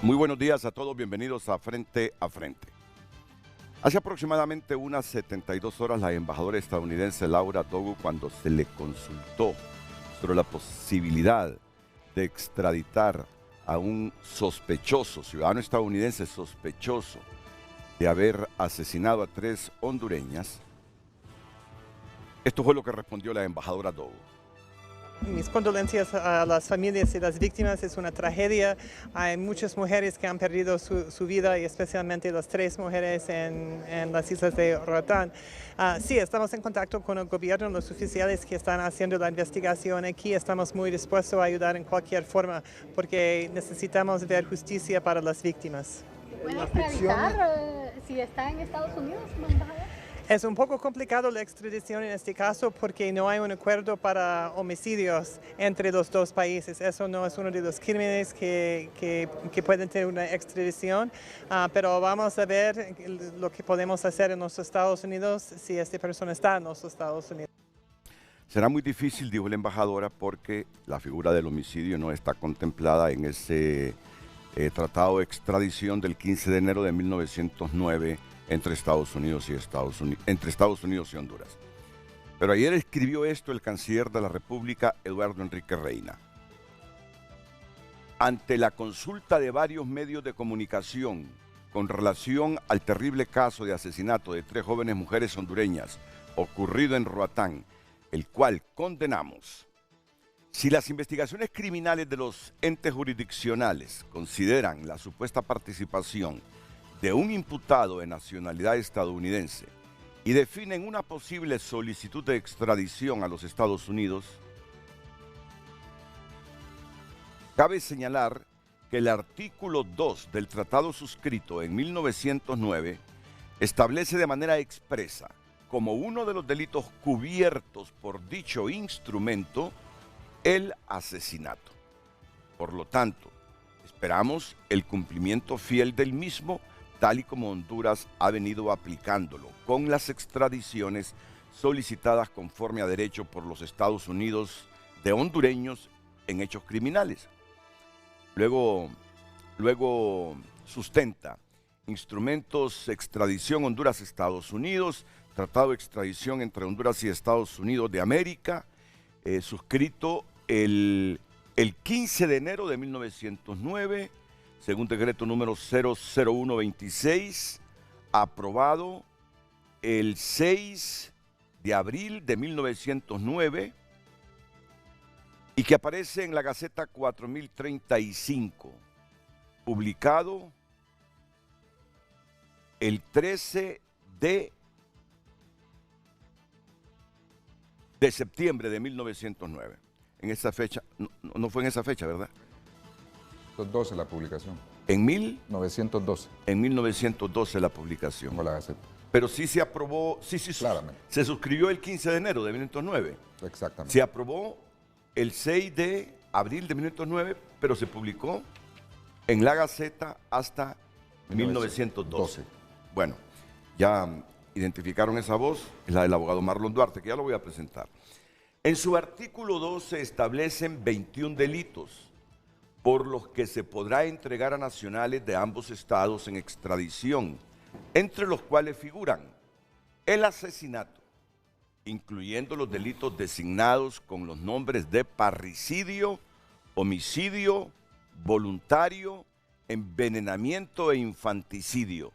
Muy buenos días a todos, bienvenidos a Frente a Frente. Hace aproximadamente unas 72 horas la embajadora estadounidense Laura Dogu, cuando se le consultó sobre la posibilidad de extraditar a un sospechoso, ciudadano estadounidense sospechoso de haber asesinado a 3 hondureñas, esto fue lo que respondió la embajadora Dogu. Mis condolencias a las familias y las víctimas, es una tragedia. Hay muchas mujeres que han perdido su vida y especialmente las 3 mujeres en las islas de Roatán. Sí, estamos en contacto con el gobierno, los oficiales que están haciendo la investigación aquí. Estamos muy dispuestos a ayudar en cualquier forma porque necesitamos ver justicia para las víctimas. ¿Puede extraditar si está en Estados Unidos, embajador? Es un poco complicado la extradición en este caso porque no hay un acuerdo para homicidios entre los 2 países. Eso no es uno de los crímenes que pueden tener una extradición, pero vamos a ver lo que podemos hacer en los Estados Unidos si esta persona está en los Estados Unidos. Será muy difícil, dijo la embajadora, porque la figura del homicidio no está contemplada en ese tratado de extradición del 15 de enero de 1909 entre Estados Unidos y Honduras. Pero ayer escribió esto el canciller de la República, Eduardo Enrique Reina. Ante la consulta de varios medios de comunicación con relación al terrible caso de asesinato de 3 jóvenes mujeres hondureñas ocurrido en Roatán, el cual condenamos, si las investigaciones criminales de los entes jurisdiccionales consideran la supuesta participación de un imputado de nacionalidad estadounidense y definen una posible solicitud de extradición a los Estados Unidos, cabe señalar que el artículo 2 del tratado suscrito en 1909 establece de manera expresa como uno de los delitos cubiertos por dicho instrumento el asesinato. Por lo tanto, esperamos el cumplimiento fiel del mismo, tal y como Honduras ha venido aplicándolo con las extradiciones solicitadas conforme a derecho por los Estados Unidos de hondureños en hechos criminales. Luego sustenta instrumentos extradición Honduras-Estados Unidos, tratado de extradición entre Honduras y Estados Unidos de América, suscrito el 15 de enero de 1909, según decreto número 00126, aprobado el 6 de abril de 1909 y que aparece en la Gaceta 4035, publicado el 13 de septiembre de 1909. En esa fecha, no fue en esa fecha, ¿verdad? 1912 la publicación. En 1912. En 1912 la publicación. Como la Gaceta. Pero sí se aprobó, Claramente. Se suscribió el 15 de enero de 1909. Exactamente. Se aprobó el 6 de abril de 1909, pero se publicó en la Gaceta hasta 1912. Bueno, ya identificaron esa voz, es la del abogado Marlon Duarte, que ya lo voy a presentar. En su artículo 2 se establecen 21 delitos por los que se podrá entregar a nacionales de ambos estados en extradición, entre los cuales figuran el asesinato, incluyendo los delitos designados con los nombres de parricidio, homicidio, voluntario, envenenamiento e infanticidio,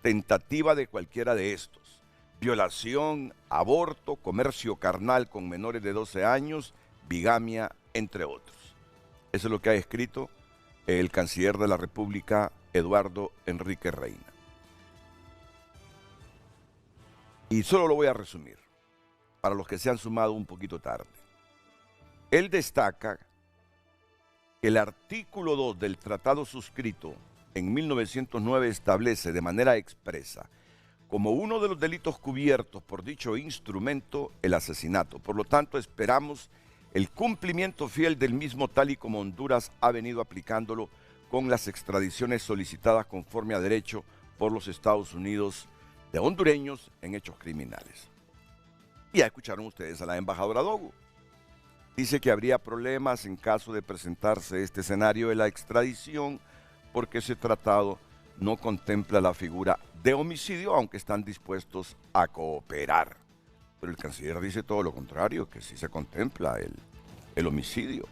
tentativa de cualquiera de estos, violación, aborto, comercio carnal con menores de 12 años, bigamia, entre otros. Eso es lo que ha escrito el canciller de la República, Eduardo Enrique Reina. Y solo lo voy a resumir, para los que se han sumado un poquito tarde. Él destaca que el artículo 2 del tratado suscrito en 1909 establece de manera expresa como uno de los delitos cubiertos por dicho instrumento el asesinato. Por lo tanto, esperamos el cumplimiento fiel del mismo, tal y como Honduras ha venido aplicándolo con las extradiciones solicitadas conforme a derecho por los Estados Unidos de hondureños en hechos criminales. Y ya escucharon ustedes a la embajadora Dogu. Dice que habría problemas en caso de presentarse este escenario de la extradición porque ese tratado no contempla la figura de homicidio, aunque están dispuestos a cooperar. Pero el canciller dice todo lo contrario, que sí se contempla el homicidio,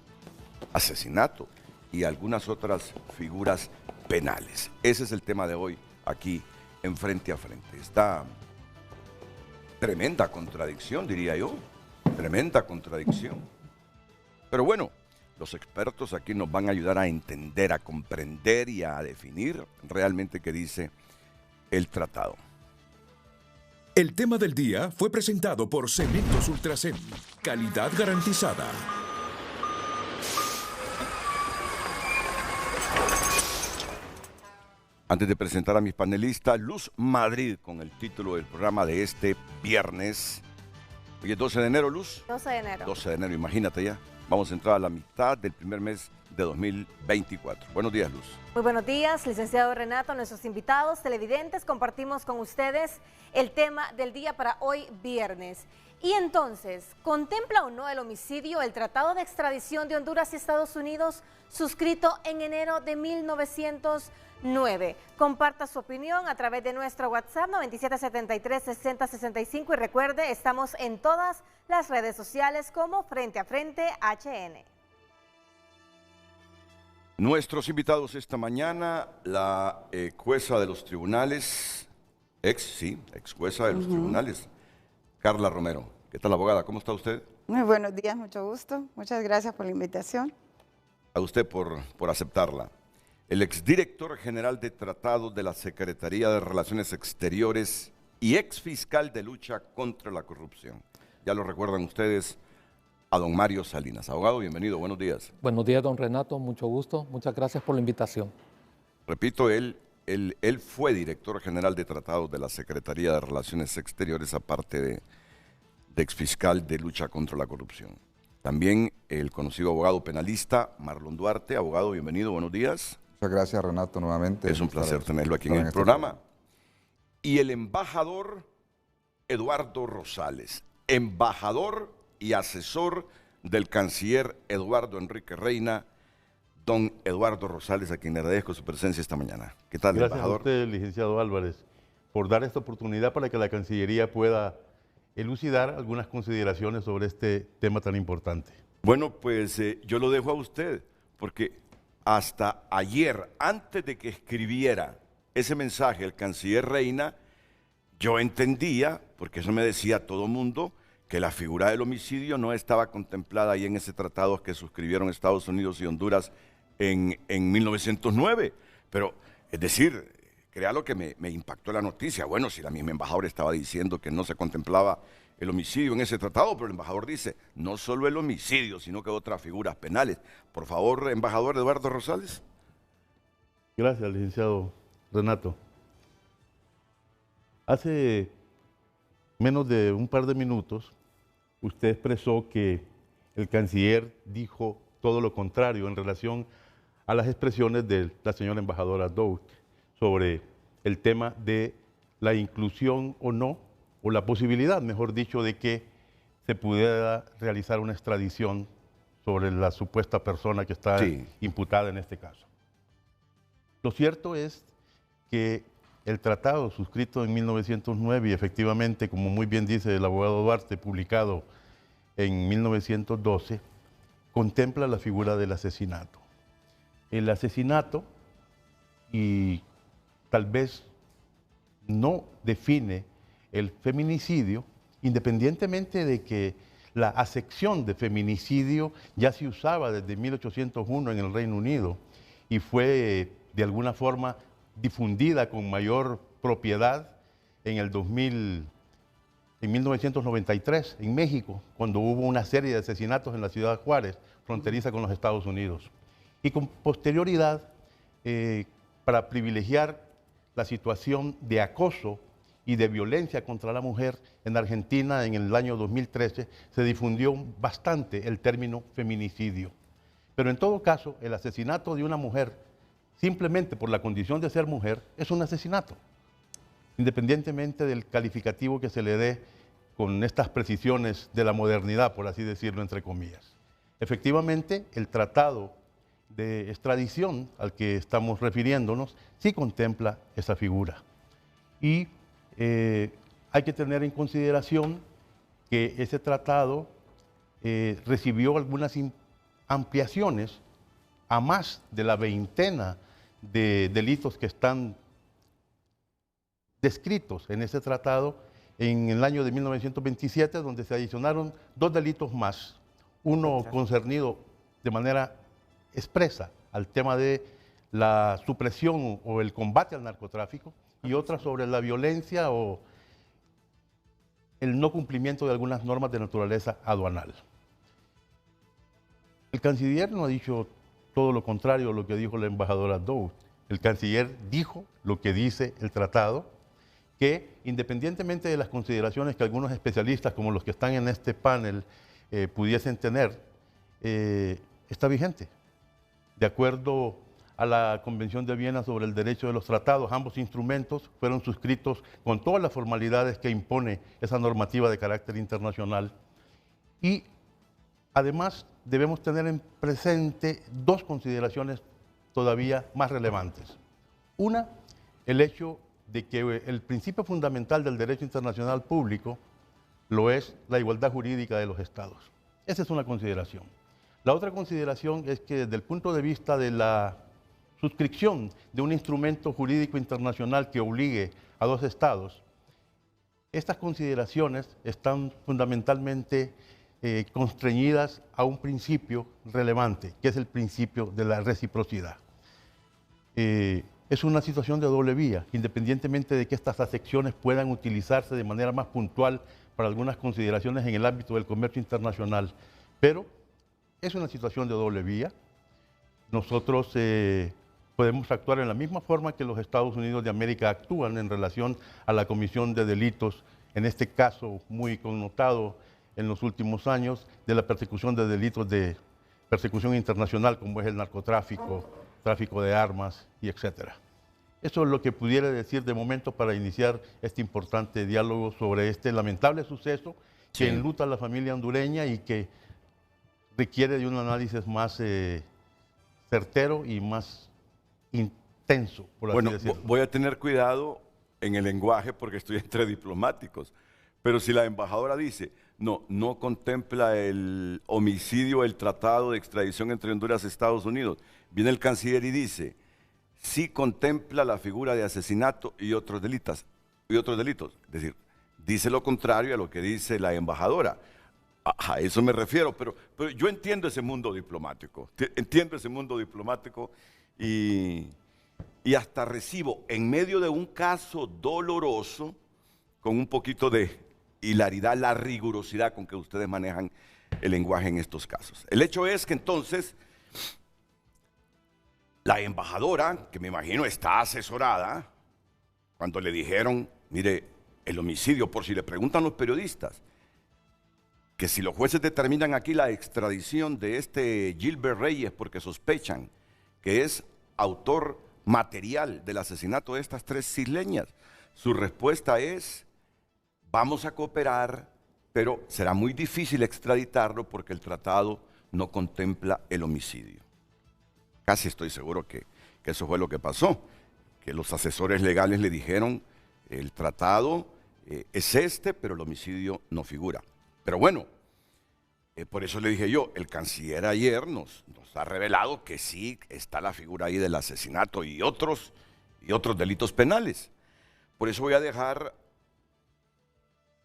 asesinato y algunas otras figuras penales. Ese es el tema de hoy aquí en Frente a Frente. Esta tremenda contradicción, diría yo, tremenda contradicción. Pero bueno, los expertos aquí nos van a ayudar a entender, a comprender y a definir realmente qué dice el tratado. El tema del día fue presentado por Cementos Ultracem. Calidad garantizada. Antes de presentar a mis panelistas, Luz Madrid, con el título del programa de este viernes. Hoy es 12 de enero, Luz. 12 de enero. 12 de enero, imagínate ya. Vamos a entrar a la mitad del primer mes de 2024. Buenos días, Luz. Muy buenos días, licenciado Renato, nuestros invitados, televidentes. Compartimos con ustedes el tema del día para hoy viernes. Y entonces, ¿contempla o no el homicidio el Tratado de Extradición de Honduras y Estados Unidos suscrito en enero de 1909? Comparta su opinión a través de nuestro WhatsApp 9773-6065 y recuerde, estamos en todas las redes sociales como Frente a Frente HN. Nuestros invitados esta mañana, la jueza de los tribunales, ex jueza de los tribunales, Carla Romero. ¿Qué tal, abogada? ¿Cómo está usted? Muy buenos días, mucho gusto. Muchas gracias por la invitación. A usted por aceptarla. El exdirector general de Tratados de la Secretaría de Relaciones Exteriores y exfiscal de lucha contra la corrupción. Ya lo recuerdan ustedes, a don Mario Salinas. Abogado, bienvenido, buenos días. Buenos días, don Renato, mucho gusto. Muchas gracias por la invitación. Repito, él fue director general de Tratados de la Secretaría de Relaciones Exteriores, aparte de exfiscal de lucha contra la corrupción. También el conocido abogado penalista Marlon Duarte. Abogado, bienvenido, buenos días. Muchas gracias, Renato, nuevamente. Es un placer tenerlo aquí en el programa. Y el embajador Eduardo Rosales, embajador y asesor del canciller Eduardo Enrique Reina, don Eduardo Rosales, a quien le agradezco su presencia esta mañana. ¿Qué tal, Gracias embajador? Gracias a usted, licenciado Álvarez, por dar esta oportunidad para que la Cancillería pueda elucidar algunas consideraciones sobre este tema tan importante. Bueno, pues yo lo dejo a usted, porque hasta ayer, antes de que escribiera ese mensaje el canciller Reina, yo entendía, porque eso me decía todo mundo, que la figura del homicidio no estaba contemplada ahí en ese tratado que suscribieron Estados Unidos y Honduras en 1909. Pero, es decir, créalo que me impactó la noticia. Bueno, si la misma embajadora estaba diciendo que no se contemplaba el homicidio en ese tratado, pero el embajador dice, no solo el homicidio, sino que otras figuras penales. Por favor, embajador Eduardo Rosales. Gracias, licenciado Renato. Hace menos de un par de minutos, usted expresó que el canciller dijo todo lo contrario en relación a las expresiones de la señora embajadora Doug sobre el tema de la inclusión o no, o la posibilidad, mejor dicho, de que se pudiera realizar una extradición sobre la supuesta persona que está imputada en este caso. Lo cierto es que el tratado suscrito en 1909 y efectivamente, como muy bien dice el abogado Duarte, publicado en 1912, contempla la figura del asesinato. El asesinato, y tal vez no define el feminicidio, independientemente de que la acepción de feminicidio ya se usaba desde 1801 en el Reino Unido y fue de alguna forma difundida con mayor propiedad en el 1993 en México, cuando hubo una serie de asesinatos en la ciudad de Juárez, fronteriza con los Estados Unidos. Y con posterioridad, para privilegiar la situación de acoso y de violencia contra la mujer, en Argentina en el año 2013 se difundió bastante el término feminicidio. Pero en todo caso, el asesinato de una mujer, simplemente por la condición de ser mujer, es un asesinato, independientemente del calificativo que se le dé con estas precisiones de la modernidad, por así decirlo, entre comillas. Efectivamente, el tratado de extradición al que estamos refiriéndonos sí contempla esa figura. Y hay que tener en consideración que ese tratado recibió algunas ampliaciones a más de la veintena de delitos que están descritos en ese tratado en el año de 1927, donde se adicionaron 2 delitos más, uno concernido de manera expresa al tema de la supresión o el combate al narcotráfico y otra sobre la violencia o el no cumplimiento de algunas normas de naturaleza aduanal. El canciller no ha dicho todo lo contrario a lo que dijo la embajadora Doe. El canciller dijo lo que dice el tratado, que independientemente de las consideraciones que algunos especialistas, como los que están en este panel, pudiesen tener, está vigente. De acuerdo a la Convención de Viena sobre el Derecho de los Tratados, ambos instrumentos fueron suscritos con todas las formalidades que impone esa normativa de carácter internacional. Y además debemos tener en presente 2 consideraciones todavía más relevantes. Una, el hecho de que el principio fundamental del derecho internacional público lo es la igualdad jurídica de los estados. Esa es una consideración. La otra consideración es que desde el punto de vista de la suscripción de un instrumento jurídico internacional que obligue a 2 estados, estas consideraciones están fundamentalmente constreñidas a un principio relevante, que es el principio de la reciprocidad. Es una situación de doble vía, independientemente de que estas acepciones puedan utilizarse de manera más puntual para algunas consideraciones en el ámbito del comercio internacional, pero es una situación de doble vía. Nosotros podemos actuar en la misma forma que los Estados Unidos de América actúan en relación a la comisión de delitos, en este caso muy connotado en los últimos años, de la persecución de delitos de persecución internacional, como es el narcotráfico, tráfico de armas y etcétera. Eso es lo que pudiera decir de momento para iniciar este importante diálogo sobre este lamentable suceso que enluta a la familia hondureña y que requiere de un análisis más certero y más intenso, por así decirlo. Bueno, voy a tener cuidado en el lenguaje porque estoy entre diplomáticos, pero si la embajadora dice no contempla el homicidio, el tratado de extradición entre Honduras y Estados Unidos, viene el canciller y dice sí contempla la figura de asesinato y otros delitos. Es decir, dice lo contrario a lo que dice la embajadora. A eso me refiero, pero yo entiendo ese mundo diplomático. Y hasta recibo, en medio de un caso doloroso, con un poquito de hilaridad, la rigurosidad con que ustedes manejan el lenguaje en estos casos. El hecho es que entonces la embajadora, que me imagino está asesorada, cuando le dijeron, mire, el homicidio, por si le preguntan los periodistas, que si los jueces determinan aquí la extradición de este Gilbert Reyes porque sospechan que es autor material del asesinato de estas 3 isleñas, su respuesta es, vamos a cooperar, pero será muy difícil extraditarlo porque el tratado no contempla el homicidio. Casi estoy seguro que eso fue lo que pasó, que los asesores legales le dijeron, el tratado es este, pero el homicidio no figura. Pero bueno, por eso le dije yo, el canciller ayer nos ha revelado que sí está la figura ahí del asesinato y otros delitos penales. Por eso voy a dejar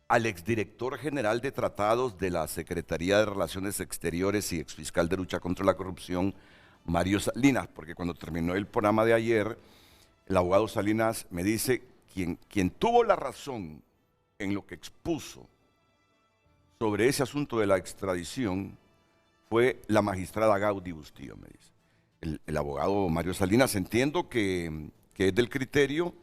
al exdirector general de tratados de la Secretaría de Relaciones Exteriores y exfiscal de lucha contra la corrupción, Mario Salinas, porque cuando terminó el programa de ayer, el abogado Salinas me dice, quien tuvo la razón en lo que expuso sobre ese asunto de la extradición fue la magistrada Gaudí Bustillo, me dice. El abogado Mario Salinas, entiendo que es del criterio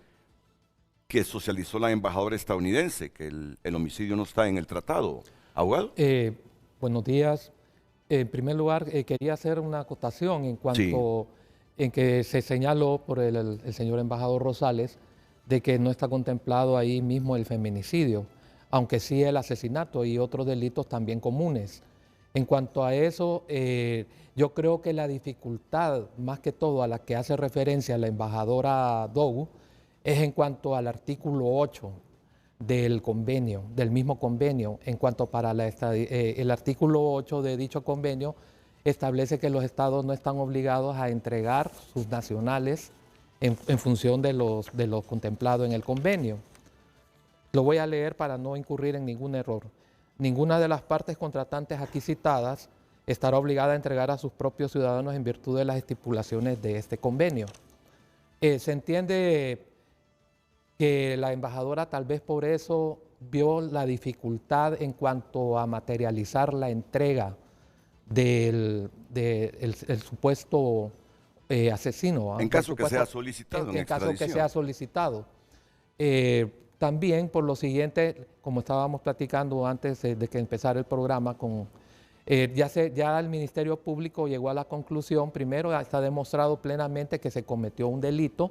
que socializó la embajadora estadounidense, que el homicidio no está en el tratado. ¿Abogado? Buenos días. En primer lugar, quería hacer una acotación en cuanto en que se señaló por el señor embajador Rosales de que no está contemplado ahí mismo el feminicidio, aunque sí el asesinato y otros delitos también comunes. En cuanto a eso, yo creo que la dificultad, más que todo a la que hace referencia la embajadora Dogu, es en cuanto al artículo 8 del convenio, del mismo convenio, en cuanto para el artículo 8 de dicho convenio establece que los estados no están obligados a entregar sus nacionales en función de lo contemplado en el convenio. Lo voy a leer para no incurrir en ningún error. Ninguna de las partes contratantes aquí citadas estará obligada a entregar a sus propios ciudadanos en virtud de las estipulaciones de este convenio. Se entiende que la embajadora tal vez por eso vio la dificultad en cuanto a materializar la entrega del supuesto asesino. En caso que sea solicitado. En caso que sea solicitado. También por lo siguiente, como estábamos platicando antes de que empezara el programa, ya el Ministerio Público llegó a la conclusión, primero está demostrado plenamente que se cometió un delito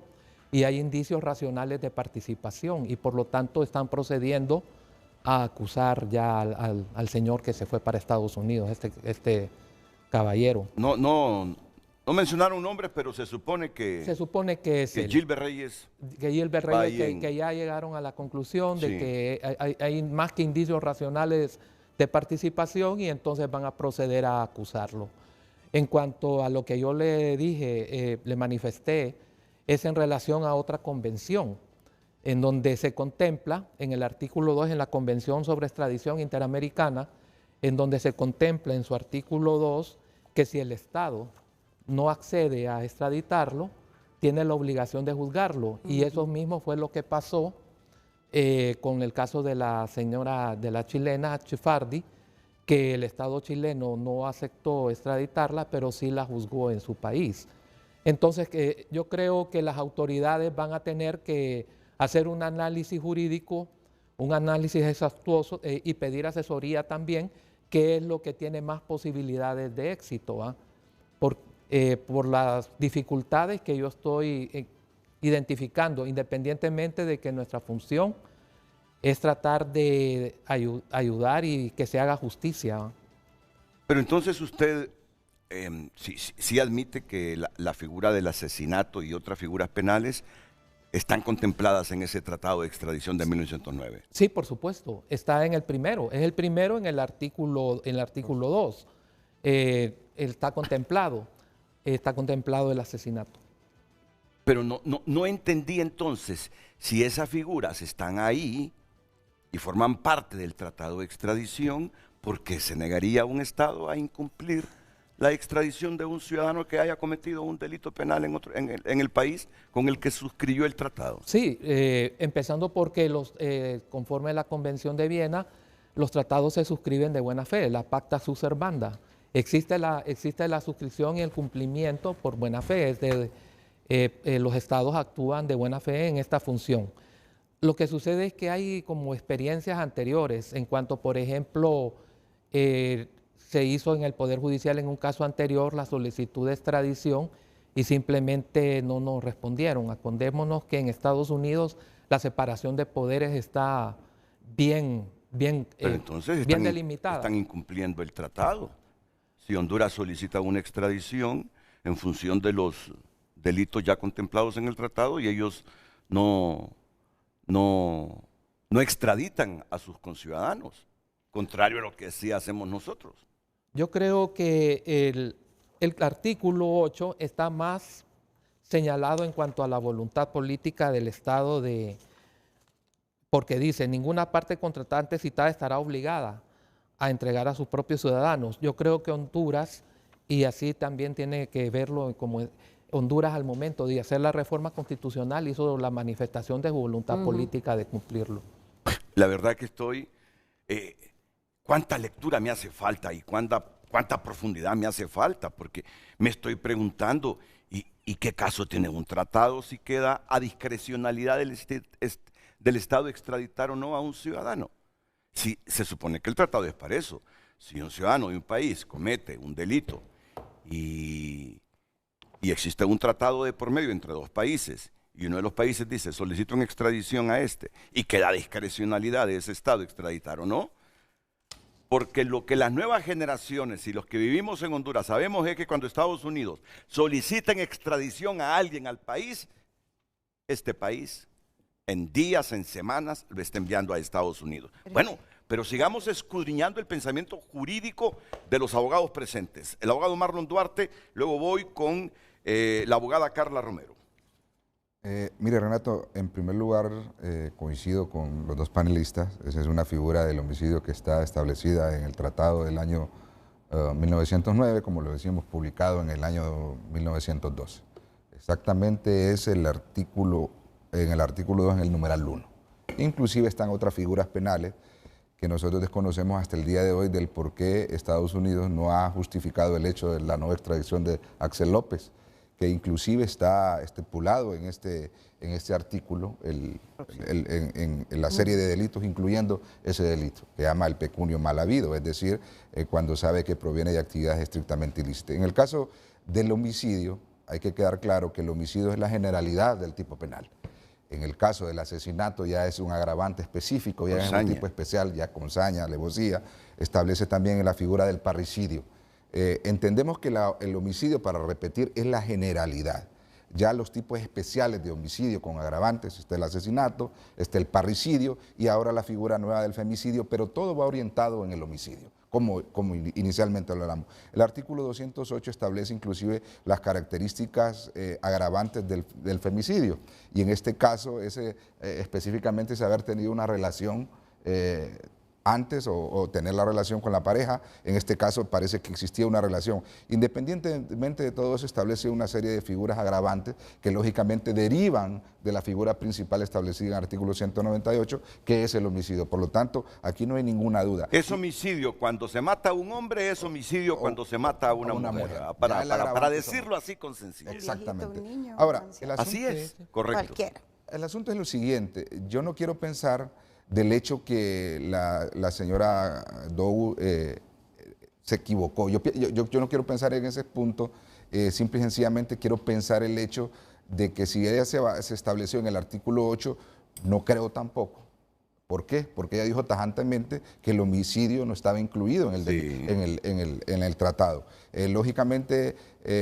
y hay indicios racionales de participación y por lo tanto están procediendo a acusar ya al señor que se fue para Estados Unidos, este caballero. No mencionaron nombres, pero se supone que... Se supone que es Gilbert Reyes. Que Gilbert Reyes, que ya llegaron a la conclusión de que hay más que indicios racionales de participación y entonces van a proceder a acusarlo. En cuanto a lo que yo le dije, le manifesté, es en relación a otra convención, en donde se contempla, en el artículo 2, en la Convención sobre Extradición Interamericana, en donde se contempla en su artículo 2 que si el Estado no accede a extraditarlo, tiene la obligación de juzgarlo. Y eso mismo fue lo que pasó con el caso de la señora, de la chilena Chifardi, que el Estado chileno no aceptó extraditarla, pero sí la juzgó en su país. Entonces, yo creo que las autoridades van a tener que hacer un análisis jurídico, un análisis exhaustuoso y pedir asesoría también, qué es lo que tiene más posibilidades de éxito, por las dificultades que yo estoy identificando, independientemente de que nuestra función es tratar de ayudar y que se haga justicia. Pero entonces usted sí admite que la figura del asesinato y otras figuras penales están contempladas en ese tratado de extradición de 1909. Sí, por supuesto, está en el primero, es el primero en el artículo 2, está contemplado el asesinato. Pero no entendí entonces si esas figuras están ahí y forman parte del tratado de extradición, ¿por qué se negaría un Estado a incumplir la extradición de un ciudadano que haya cometido un delito penal en el país con el que suscribió el tratado? Sí, empezando porque conforme a la Convención de Viena, los tratados se suscriben de buena fe, la pacta sunt servanda. Existe la suscripción y el cumplimiento por buena fe, los estados actúan de buena fe en esta función. Lo que sucede es que hay como experiencias anteriores, en cuanto, por ejemplo, se hizo en el Poder Judicial en un caso anterior la solicitud de extradición y simplemente no nos respondieron. Acordémonos que en Estados Unidos la separación de poderes está bien delimitada. Están incumpliendo el tratado. Si Honduras solicita una extradición en función de los delitos ya contemplados en el tratado y ellos no extraditan a sus conciudadanos, contrario a lo que sí hacemos nosotros. Yo creo que el artículo 8 está más señalado en cuanto a la voluntad política del Estado, porque dice, ninguna parte contratante citada estará obligada a entregar a sus propios ciudadanos. Yo creo que Honduras, y así también tiene que verlo como Honduras al momento de hacer la reforma constitucional, hizo la manifestación de su voluntad política de cumplirlo. La verdad que cuánta lectura me hace falta y cuánta profundidad me hace falta, porque me estoy preguntando, ¿y qué caso tiene un tratado si queda a discrecionalidad del Estado extraditar o no a un ciudadano? Si se supone que el tratado es para eso. Si un ciudadano de un país comete un delito y existe un tratado de por medio entre dos países y uno de los países dice solicito una extradición a y queda a discrecionalidad de ese Estado extraditar o no, porque lo que las nuevas generaciones y los que vivimos en Honduras sabemos es que cuando Estados Unidos solicita extradición a alguien al país, este país en días, en semanas, lo está enviando a Estados Unidos. Bueno, pero sigamos escudriñando el pensamiento jurídico de los abogados presentes. El abogado Marlon Duarte, luego voy con la abogada Carla Romero. Mire, Renato, en primer lugar coincido con los dos panelistas. Esa es una figura del homicidio que está establecida en el tratado del año 1909, como lo decíamos, publicado en el año 1912. Exactamente es el artículo, en el artículo 2, en el numeral 1. Inclusive están otras figuras penales que nosotros desconocemos hasta el día de hoy del por qué Estados Unidos no ha justificado el hecho de la no extradición de Axel López, que inclusive está estipulado en este artículo en la serie de delitos, incluyendo ese delito, que llama el pecunio mal habido, es decir, cuando sabe que proviene de actividades estrictamente ilícitas. En el caso del homicidio, hay que quedar claro que el homicidio es la generalidad del tipo penal. En el caso del asesinato ya es un agravante específico, ya es un tipo especial, ya con saña, alevosía, establece también la figura del parricidio. Entendemos que el homicidio, para repetir, es la generalidad. Ya los tipos especiales de homicidio con agravantes, está el asesinato, está el parricidio y ahora la figura nueva del femicidio, pero todo va orientado en el homicidio, como inicialmente lo hablamos. El artículo 208 establece inclusive las características agravantes del femicidio y en este caso específicamente es haber tenido una relación antes o tener la relación con la pareja. En este caso parece que existía una relación. Independientemente de todo eso, establece una serie de figuras agravantes que lógicamente derivan de la figura principal establecida en el artículo 198, que es el homicidio. Por lo tanto, aquí no hay ninguna duda. Es homicidio cuando se mata a un hombre, es homicidio cuando se mata a una mujer. Para decirlo así con sencillez. Exactamente. Niño, Ahora, así es, correcto. Cualquiera. El asunto es lo siguiente. Yo no quiero pensar del hecho que la señora Doe se equivocó. Yo no quiero pensar en ese punto, simple y sencillamente quiero pensar el hecho de que si ella se estableció en el artículo 8, no creo tampoco. ¿Por qué? Porque ella dijo tajantemente que el homicidio no estaba incluido en el tratado. Lógicamente,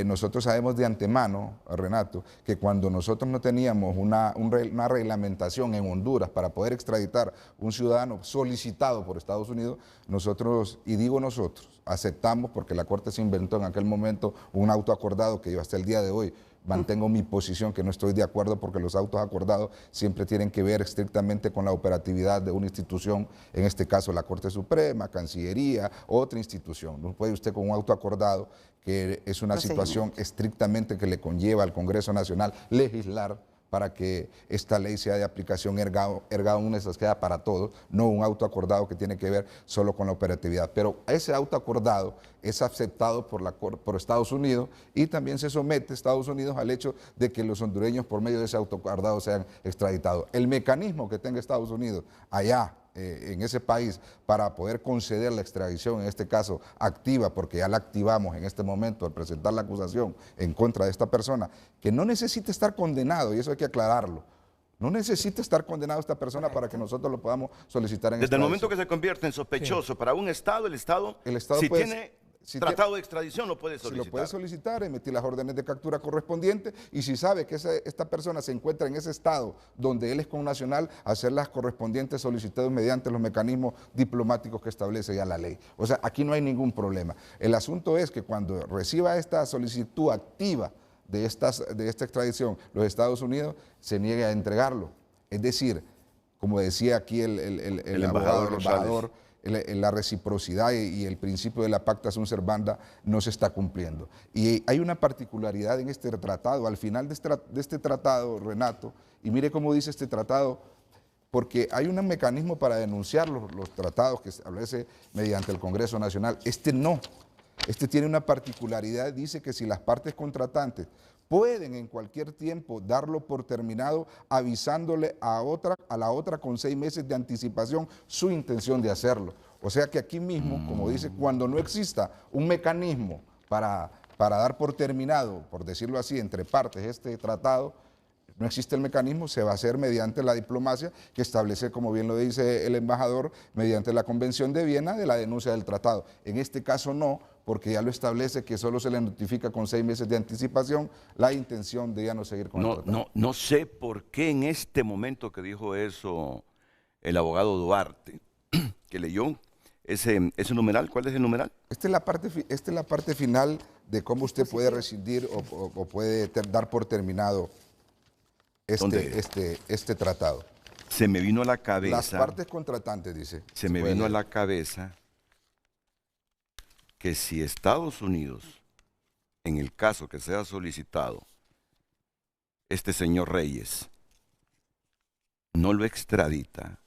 nosotros sabemos de antemano, Renato, que cuando nosotros no teníamos una reglamentación en Honduras para poder extraditar un ciudadano solicitado por Estados Unidos, nosotros, y digo nosotros, aceptamos, porque la Corte se inventó en aquel momento un auto acordado que yo hasta el día de hoy mantengo mi posición, que no estoy de acuerdo porque los autos acordados siempre tienen que ver estrictamente con la operatividad de una institución, en este caso la Corte Suprema, Cancillería, otra institución. No puede usted con un auto acordado, que es una situación estrictamente que le conlleva al Congreso Nacional legislar para que esta ley sea de aplicación erga omnes, queda para todos, no un auto acordado que tiene que ver solo con la operatividad. Pero ese auto acordado es aceptado por Estados Unidos y también se somete Estados Unidos al hecho de que los hondureños por medio de ese auto acordado sean extraditados. El mecanismo que tenga Estados Unidos allá en ese país para poder conceder la extradición, en este caso activa, porque ya la activamos en este momento al presentar la acusación en contra de esta persona, que no necesita estar condenado, y eso hay que aclararlo. No necesita estar condenado esta persona para que nosotros lo podamos solicitar en Desde el momento que se convierte en sospechoso para un Estado, el Estado si puede, tiene tratado de extradición lo puede solicitar. Si lo puede solicitar, emitir las órdenes de captura correspondientes y si sabe que esta persona se encuentra en ese estado donde él es connacional, hacer las correspondientes solicitudes mediante los mecanismos diplomáticos que establece ya la ley. O sea, aquí no hay ningún problema. El asunto es que cuando reciba esta solicitud activa de esta extradición, los Estados Unidos se niegue a entregarlo. Es decir, como decía aquí el embajador, la reciprocidad y el principio de la pacta sunt servanda no se está cumpliendo. Y hay una particularidad en este tratado, al final de este tratado, Renato, y mire cómo dice este tratado, porque hay un mecanismo para denunciar los tratados que se establece mediante el Congreso Nacional. Este no, este tiene una particularidad, dice que si las partes contratantes pueden en cualquier tiempo darlo por terminado, avisándole a la otra con 6 meses de anticipación su intención de hacerlo. O sea que aquí mismo, como dice, cuando no exista un mecanismo para dar por terminado, por decirlo así, entre partes este tratado, no existe el mecanismo, se va a hacer mediante la diplomacia que establece, como bien lo dice el embajador, mediante la Convención de Viena de la denuncia del tratado. En este caso no, porque ya lo establece que solo se le notifica con 6 meses de anticipación la intención de ya no seguir con el tratado. No sé por qué en este momento que dijo eso el abogado Duarte, que leyó ese numeral. ¿Cuál es el numeral? Esta es la parte final de cómo usted puede rescindir o puede dar por terminado este tratado. Se me vino a la cabeza. Las partes contratantes, dice. Se me vino a la cabeza que si Estados Unidos, en el caso que sea solicitado, este señor Reyes no lo extradita,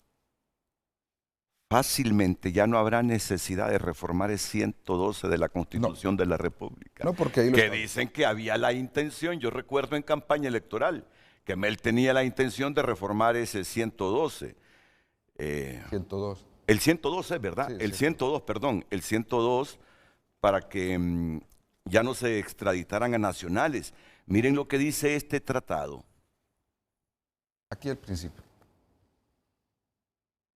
fácilmente ya no habrá necesidad de reformar el 112 de la Constitución de la República. No, porque ahí que dicen que había la intención, yo recuerdo en campaña electoral, que él tenía la intención de reformar ese 112. 102. El 112, ¿verdad? Sí, el sí. 102, perdón, el 102 para que ya no se extraditaran a nacionales. Miren lo que dice este tratado. Aquí al principio.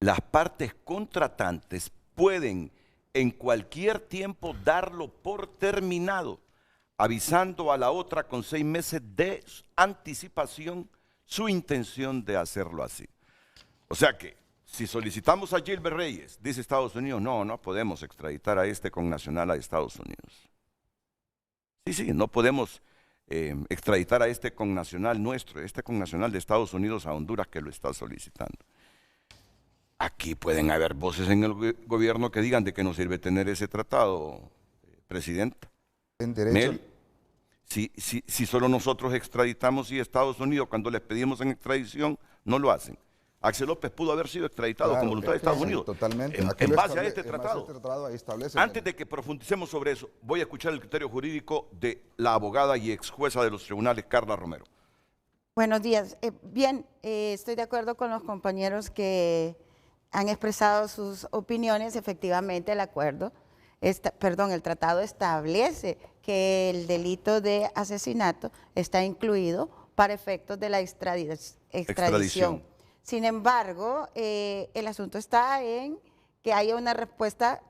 Las partes contratantes pueden en cualquier tiempo darlo por terminado, avisando a la otra con 6 meses de anticipación su intención de hacerlo así. O sea que, si solicitamos a Gilbert Reyes, dice Estados Unidos, no podemos extraditar a este connacional a Estados Unidos. Sí, no podemos extraditar a este connacional nuestro, este connacional de Estados Unidos a Honduras que lo está solicitando. Aquí pueden haber voces en el gobierno que digan de que no sirve tener ese tratado, Presidenta. En derecho. Si solo nosotros extraditamos y Estados Unidos, cuando les pedimos en extradición, no lo hacen. Axel López pudo haber sido extraditado con voluntad de Estados Unidos. Totalmente. En base a este tratado. Ahí establece. Antes de que profundicemos sobre eso, voy a escuchar el criterio jurídico de la abogada y ex jueza de los tribunales, Carla Romero. Buenos días. Bien, estoy de acuerdo con los compañeros que han expresado sus opiniones. Efectivamente, el tratado establece que el delito de asesinato está incluido para efectos de la extradición. Sin embargo, el asunto está en que haya una respuesta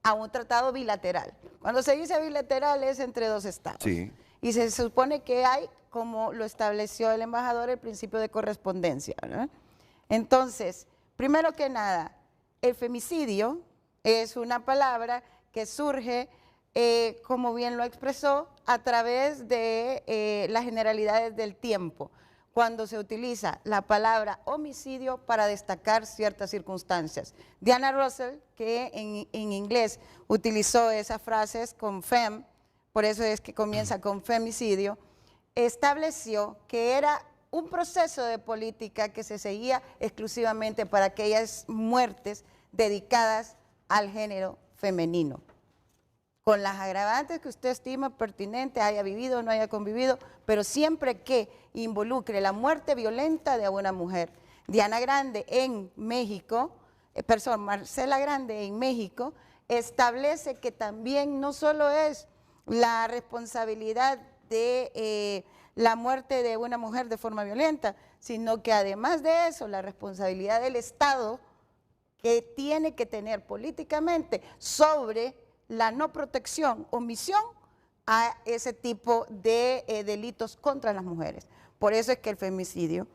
a un tratado bilateral. Cuando se dice bilateral es entre 2 estados. Sí. Y se supone que hay, como lo estableció el embajador, el principio de correspondencia, ¿verdad? Entonces, primero que nada, el femicidio es una palabra que surge, como bien lo expresó, a través de las generalidades del tiempo, cuando se utiliza la palabra homicidio para destacar ciertas circunstancias. Diana Russell, que en inglés utilizó esas frases con fem, por eso es que comienza con femicidio, estableció que era un proceso de política que se seguía exclusivamente para aquellas muertes dedicadas al género femenino, con las agravantes que usted estima pertinente, haya vivido o no haya convivido, pero siempre que involucre la muerte violenta de una mujer. Diana Grande en México, Marcela Grande en México, establece que también no solo es la responsabilidad de la muerte de una mujer de forma violenta, sino que además de eso, la responsabilidad del Estado que tiene que tener políticamente sobre la no protección, omisión a ese tipo de delitos contra las mujeres. Por eso es que el femicidio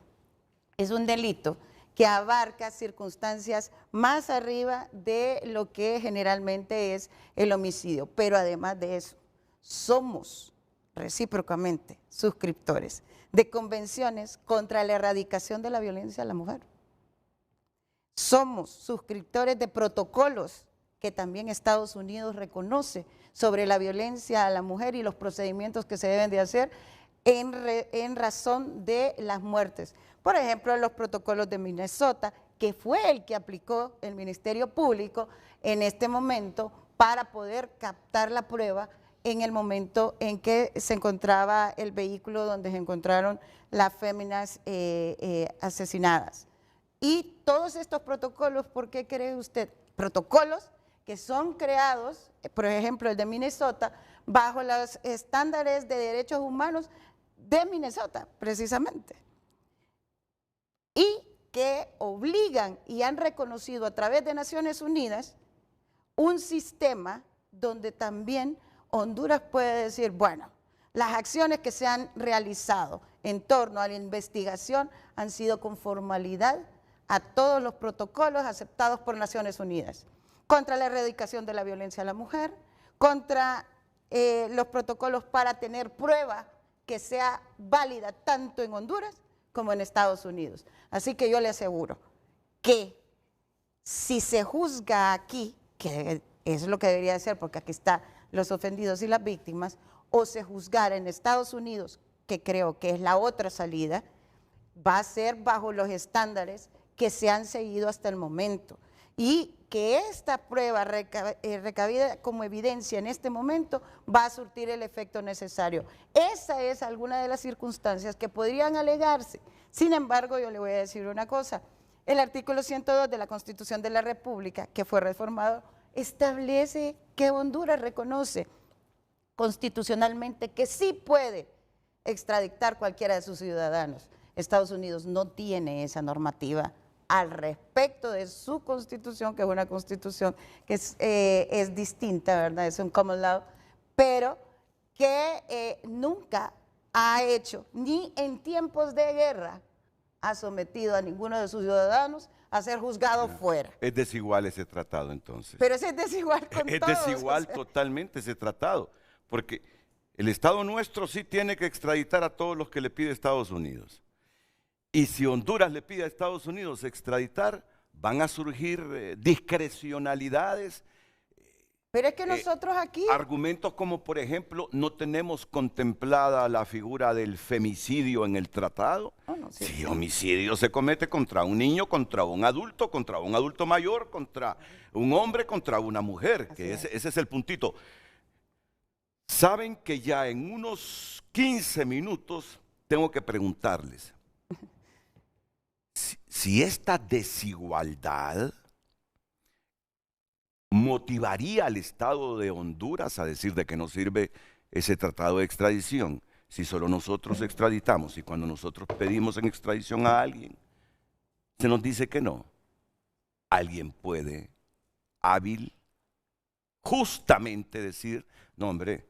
es un delito que abarca circunstancias más arriba de lo que generalmente es el homicidio. Pero además de eso, somos recíprocamente suscriptores de convenciones contra la erradicación de la violencia a la mujer. Somos suscriptores de protocolos que también Estados Unidos reconoce sobre la violencia a la mujer y los procedimientos que se deben de hacer en razón de las muertes. Por ejemplo, los protocolos de Minnesota, que fue el que aplicó el Ministerio Público en este momento para poder captar la prueba en el momento en que se encontraba el vehículo donde se encontraron las féminas asesinadas. Y todos estos protocolos, ¿por qué cree usted? Protocolos que son creados, por ejemplo el de Minnesota, bajo los estándares de derechos humanos de Minnesota, precisamente. obligan y han reconocido a través de Naciones Unidas un sistema donde también Honduras puede decir, bueno, las acciones que se han realizado en torno a la investigación han sido con formalidad a todos los protocolos aceptados por Naciones Unidas, contra la erradicación de la violencia a la mujer, contra los protocolos para tener prueba que sea válida tanto en Honduras como en Estados Unidos. Así que yo le aseguro que si se juzga aquí, que es lo que debería ser porque aquí están los ofendidos y las víctimas, o se juzgara en Estados Unidos, que creo que es la otra salida, va a ser bajo los estándares que se han seguido hasta el momento. Y que esta prueba recabida como evidencia en este momento va a surtir el efecto necesario. Esa es alguna de las circunstancias que podrían alegarse. Sin embargo, yo le voy a decir una cosa. El artículo 102 de la Constitución de la República, que fue reformado, establece que Honduras reconoce constitucionalmente que sí puede extraditar cualquiera de sus ciudadanos. Estados Unidos no tiene esa normativa al respecto de su constitución, que es una constitución que es distinta, ¿verdad? Es un common law, pero que nunca ha hecho, ni en tiempos de guerra, ha sometido a ninguno de sus ciudadanos a ser juzgado fuera. Es desigual ese tratado, entonces. Pero ese es desigual con es todos. Es desigual totalmente ese tratado, porque el Estado nuestro sí tiene que extraditar a todos los que le pide Estados Unidos. Y si Honduras le pide a Estados Unidos extraditar, van a surgir discrecionalidades. Pero es que nosotros aquí... Argumentos como, por ejemplo, no tenemos contemplada la figura del femicidio en el tratado. Si homicidio se comete contra un niño, contra un adulto mayor, contra un hombre, contra una mujer, que ese es el puntito. Saben que ya en unos 15 minutos tengo que preguntarles si esta desigualdad motivaría al Estado de Honduras a decir de que no sirve ese tratado de extradición, si solo nosotros extraditamos y cuando nosotros pedimos en extradición a alguien, se nos dice que no. Alguien puede, hábil, justamente decir, no hombre,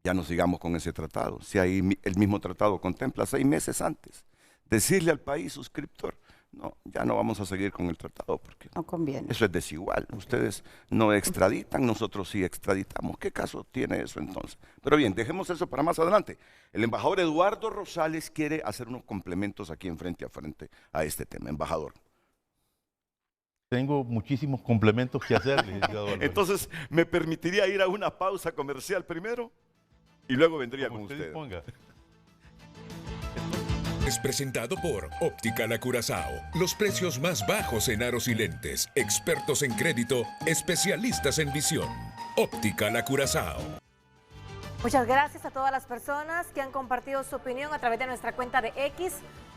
ya no sigamos con ese tratado. Si ahí el mismo tratado contempla 6 meses antes, decirle al país suscriptor, no, ya no vamos a seguir con el tratado porque no conviene. Eso es desigual. Ustedes no extraditan, nosotros sí extraditamos. ¿Qué caso tiene eso entonces? Pero bien, dejemos eso para más adelante. El embajador Eduardo Rosales quiere hacer unos complementos aquí en frente a este tema. Embajador. Tengo muchísimos complementos que hacer, licenciado Álvarez. Entonces, ¿me permitiría ir a una pausa comercial primero? Y luego vendría con usted. Disponga. Es presentado por Óptica La Curazao. Los precios más bajos en aros y lentes. Expertos en crédito, especialistas en visión. Óptica La Curazao. Muchas gracias a todas las personas que han compartido su opinión a través de nuestra cuenta de X.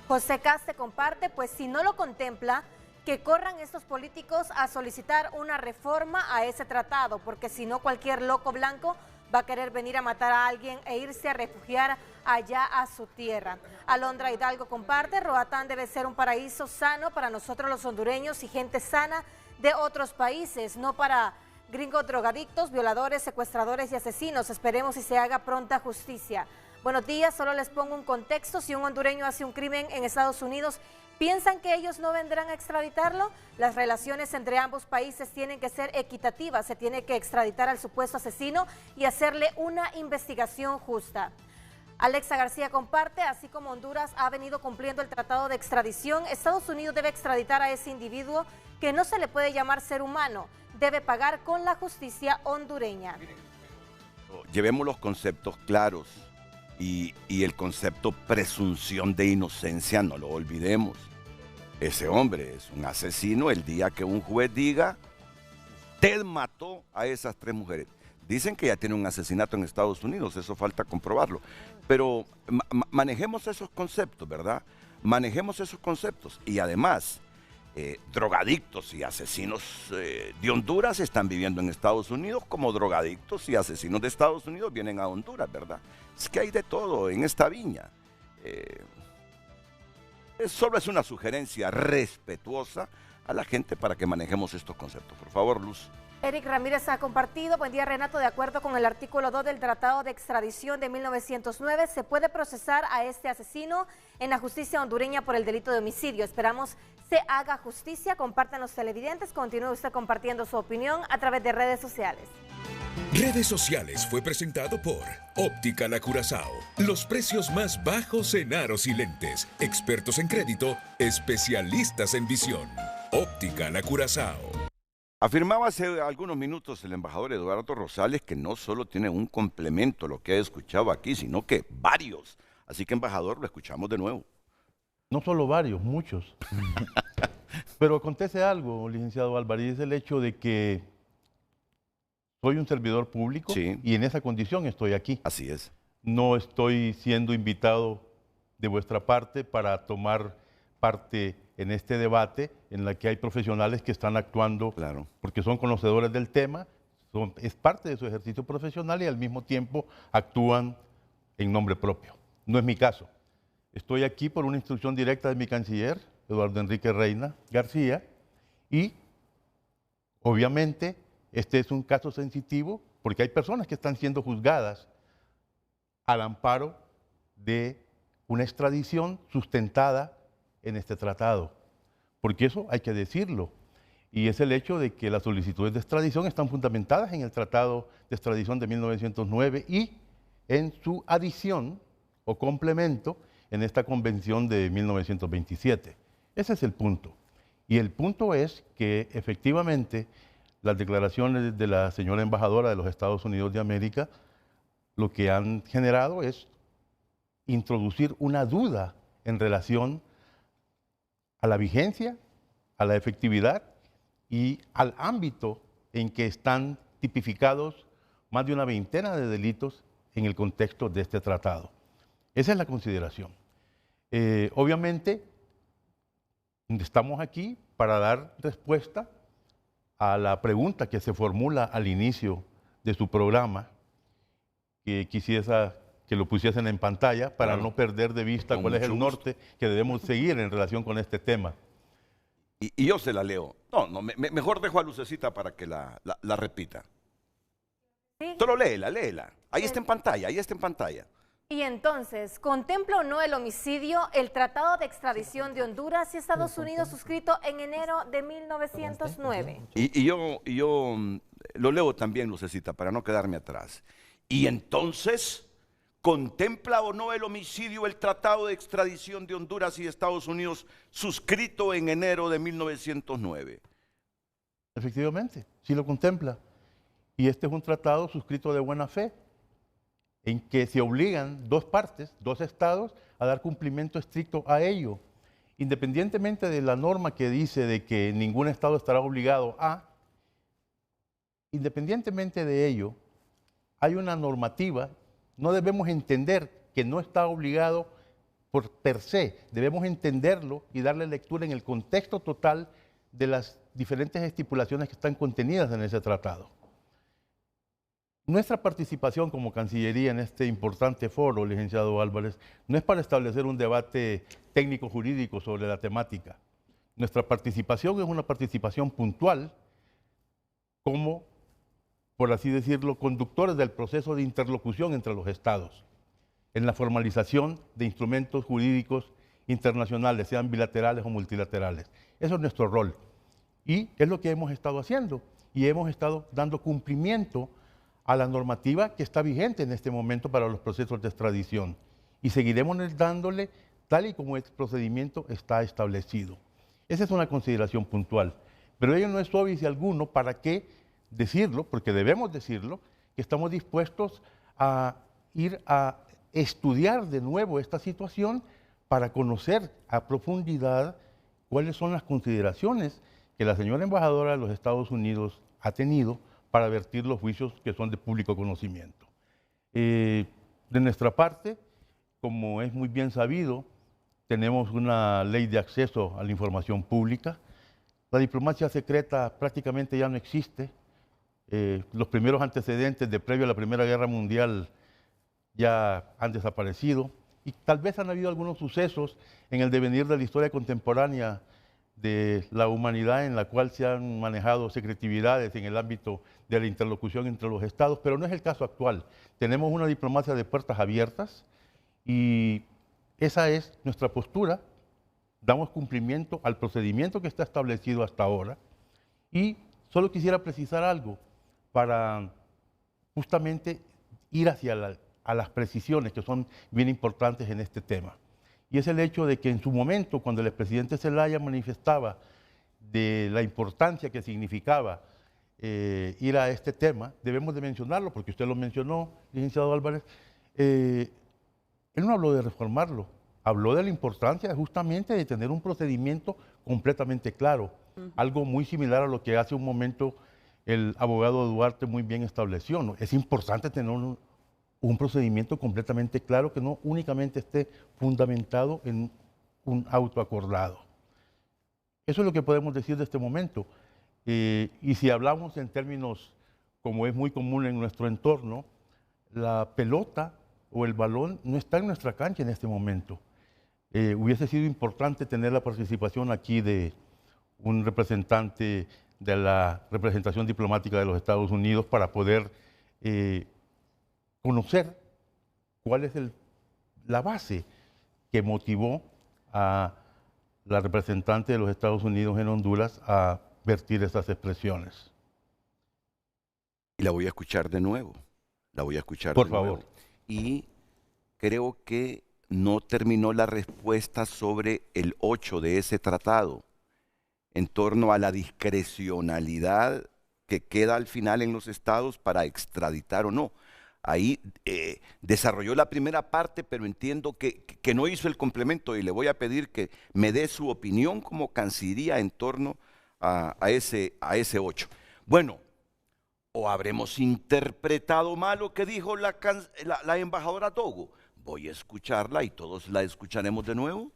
José Caste comparte, pues si no lo contempla, que corran estos políticos a solicitar una reforma a ese tratado, porque si no cualquier loco blanco va a querer venir a matar a alguien e irse a refugiar allá a su tierra. Alondra Hidalgo comparte, Roatán debe ser un paraíso sano para nosotros los hondureños y gente sana de otros países, no para gringos drogadictos, violadores, secuestradores y asesinos. Esperemos y se haga pronta justicia. Buenos días, solo les pongo un contexto. Si un hondureño hace un crimen en Estados Unidos, ¿piensan que ellos no vendrán a extraditarlo? Las relaciones entre ambos países tienen que ser equitativas, se tiene que extraditar al supuesto asesino y hacerle una investigación justa. Alexa García comparte, así como Honduras ha venido cumpliendo el tratado de extradición, Estados Unidos debe extraditar a ese individuo que no se le puede llamar ser humano, debe pagar con la justicia hondureña. Llevemos los conceptos claros y el concepto presunción de inocencia no lo olvidemos. Ese hombre es un asesino el día que un juez diga, usted mató a esas 3 mujeres. Dicen que ya tiene un asesinato en Estados Unidos, eso falta comprobarlo. Pero manejemos esos conceptos, ¿verdad? Manejemos esos conceptos. Y además, drogadictos y asesinos de Honduras están viviendo en Estados Unidos, como drogadictos y asesinos de Estados Unidos vienen a Honduras, ¿verdad? Es que hay de todo en esta viña. Solo es una sugerencia respetuosa a la gente para que manejemos estos conceptos. Por favor, Luz. Eric Ramírez ha compartido. Buen día, Renato. De acuerdo con el artículo 2 del Tratado de Extradición de 1909, se puede procesar a este asesino en la justicia hondureña por el delito de homicidio. Esperamos se haga justicia. Compartan los televidentes. Continúe usted compartiendo su opinión a través de redes sociales. Redes sociales fue presentado por Óptica La Curazao. Los precios más bajos en aros y lentes. Expertos en crédito, especialistas en visión. Óptica La Curazao. Afirmaba hace algunos minutos el embajador Eduardo Rosales que no solo tiene un complemento lo que he escuchado aquí, sino que varios. Así que, embajador, lo escuchamos de nuevo. No solo varios, muchos. Pero acontece algo, licenciado Álvarez, es el hecho de que soy un servidor público y en esa condición estoy aquí. Así es. No estoy siendo invitado de vuestra parte para tomar parte en este debate en la que hay profesionales que están actuando porque son conocedores del tema, es parte de su ejercicio profesional y al mismo tiempo actúan en nombre propio. No es mi caso. Estoy aquí por una instrucción directa de mi canciller, Eduardo Enrique Reina García, y obviamente este es un caso sensitivo porque hay personas que están siendo juzgadas al amparo de una extradición sustentada en este tratado, porque eso hay que decirlo, y es el hecho de que las solicitudes de extradición están fundamentadas en el Tratado de Extradición de 1909 y en su adición o complemento en esta Convención de 1927. Ese es el punto. Y el punto es que efectivamente las declaraciones de la señora embajadora de los Estados Unidos de América lo que han generado es introducir una duda en relación a la vigencia, a la efectividad y al ámbito en que están tipificados más de una veintena de delitos en el contexto de este tratado. Esa es la consideración. Obviamente, estamos aquí para dar respuesta a la pregunta que se formula al inicio de su programa, que quisiera que lo pusiesen en pantalla para no perder de vista cuál es el norte que debemos seguir en relación con este tema. Y yo se la leo. Mejor dejo a Lucecita para que la repita. ¿Sí? Solo léela. Ahí está en pantalla, Y entonces, ¿contempla o no el homicidio el Tratado de Extradición de Honduras y Estados Unidos suscrito en enero de 1909? Y yo lo leo también, Lucecita, para no quedarme atrás. Y entonces, ¿contempla o no el homicidio el Tratado de Extradición de Honduras y Estados Unidos suscrito en enero de 1909? Efectivamente, sí lo contempla. Y este es un tratado suscrito de buena fe, en que se obligan dos partes, dos estados, a dar cumplimiento estricto a ello. Independientemente de la norma que dice de que ningún estado estará obligado a, independientemente de ello, hay una normativa, no debemos entender que no está obligado por per se, debemos entenderlo y darle lectura en el contexto total de las diferentes estipulaciones que están contenidas en ese tratado. Nuestra participación como Cancillería en este importante foro, licenciado Álvarez, no es para establecer un debate técnico-jurídico sobre la temática. Nuestra participación es una participación puntual como, por así decirlo, conductores del proceso de interlocución entre los estados, en la formalización de instrumentos jurídicos internacionales, sean bilaterales o multilaterales. Eso es nuestro rol. Y es lo que hemos estado haciendo. Y hemos estado dando cumplimiento a la normativa que está vigente en este momento para los procesos de extradición. Y seguiremos dándole tal y como el procedimiento está establecido. Esa es una consideración puntual. Pero ello no es óbice alguno para qué decirlo, porque debemos decirlo, que estamos dispuestos a ir a estudiar de nuevo esta situación para conocer a profundidad cuáles son las consideraciones que la señora embajadora de los Estados Unidos ha tenido para vertir los juicios que son de público conocimiento. De nuestra parte, como es muy bien sabido, tenemos una ley de acceso a la información pública. La diplomacia secreta prácticamente ya no existe. Los primeros antecedentes de previo a la Primera Guerra Mundial ya han desaparecido. y tal vez han habido algunos sucesos en el devenir de la historia contemporánea de la humanidad en la cual se han manejado secretividades en el ámbito de la interlocución entre los estados, pero no es el caso actual. Tenemos una diplomacia de puertas abiertas y esa es nuestra postura. Damos cumplimiento al procedimiento que está establecido hasta ahora y solo quisiera precisar algo para justamente ir hacia a las precisiones que son bien importantes en este tema. Y es el hecho de que en su momento, cuando el expresidente Zelaya manifestaba de la importancia que significaba ir a este tema, debemos de mencionarlo, porque usted lo mencionó, licenciado Álvarez, él no habló de reformarlo, habló de la importancia justamente de tener un procedimiento completamente claro, algo muy similar a lo que hace un momento el abogado Duarte muy bien estableció, ¿no? Es importante tener un procedimiento completamente claro que no únicamente esté fundamentado en un auto acordado. Eso es lo que podemos decir de este momento. Y si hablamos en términos, como es muy común en nuestro entorno, la pelota o el balón no está en nuestra cancha en este momento. Hubiese sido importante tener la participación aquí de un representante de la representación diplomática de los Estados Unidos para poder conocer cuál es la base que motivó a la representante de los Estados Unidos en Honduras a vertir esas expresiones. Y la voy a escuchar de nuevo. La voy a escuchar Por de nuevo. favor. Y creo que no terminó la respuesta sobre el 8 de ese tratado, en torno a la discrecionalidad que queda al final en los estados para extraditar o no. Ahí desarrolló la primera parte, pero entiendo que no hizo el complemento y le voy a pedir que me dé su opinión como Cancillería en torno a ese 8. Bueno, o habremos interpretado mal lo que dijo la embajadora Togo. Voy a escucharla y todos la escucharemos de nuevo.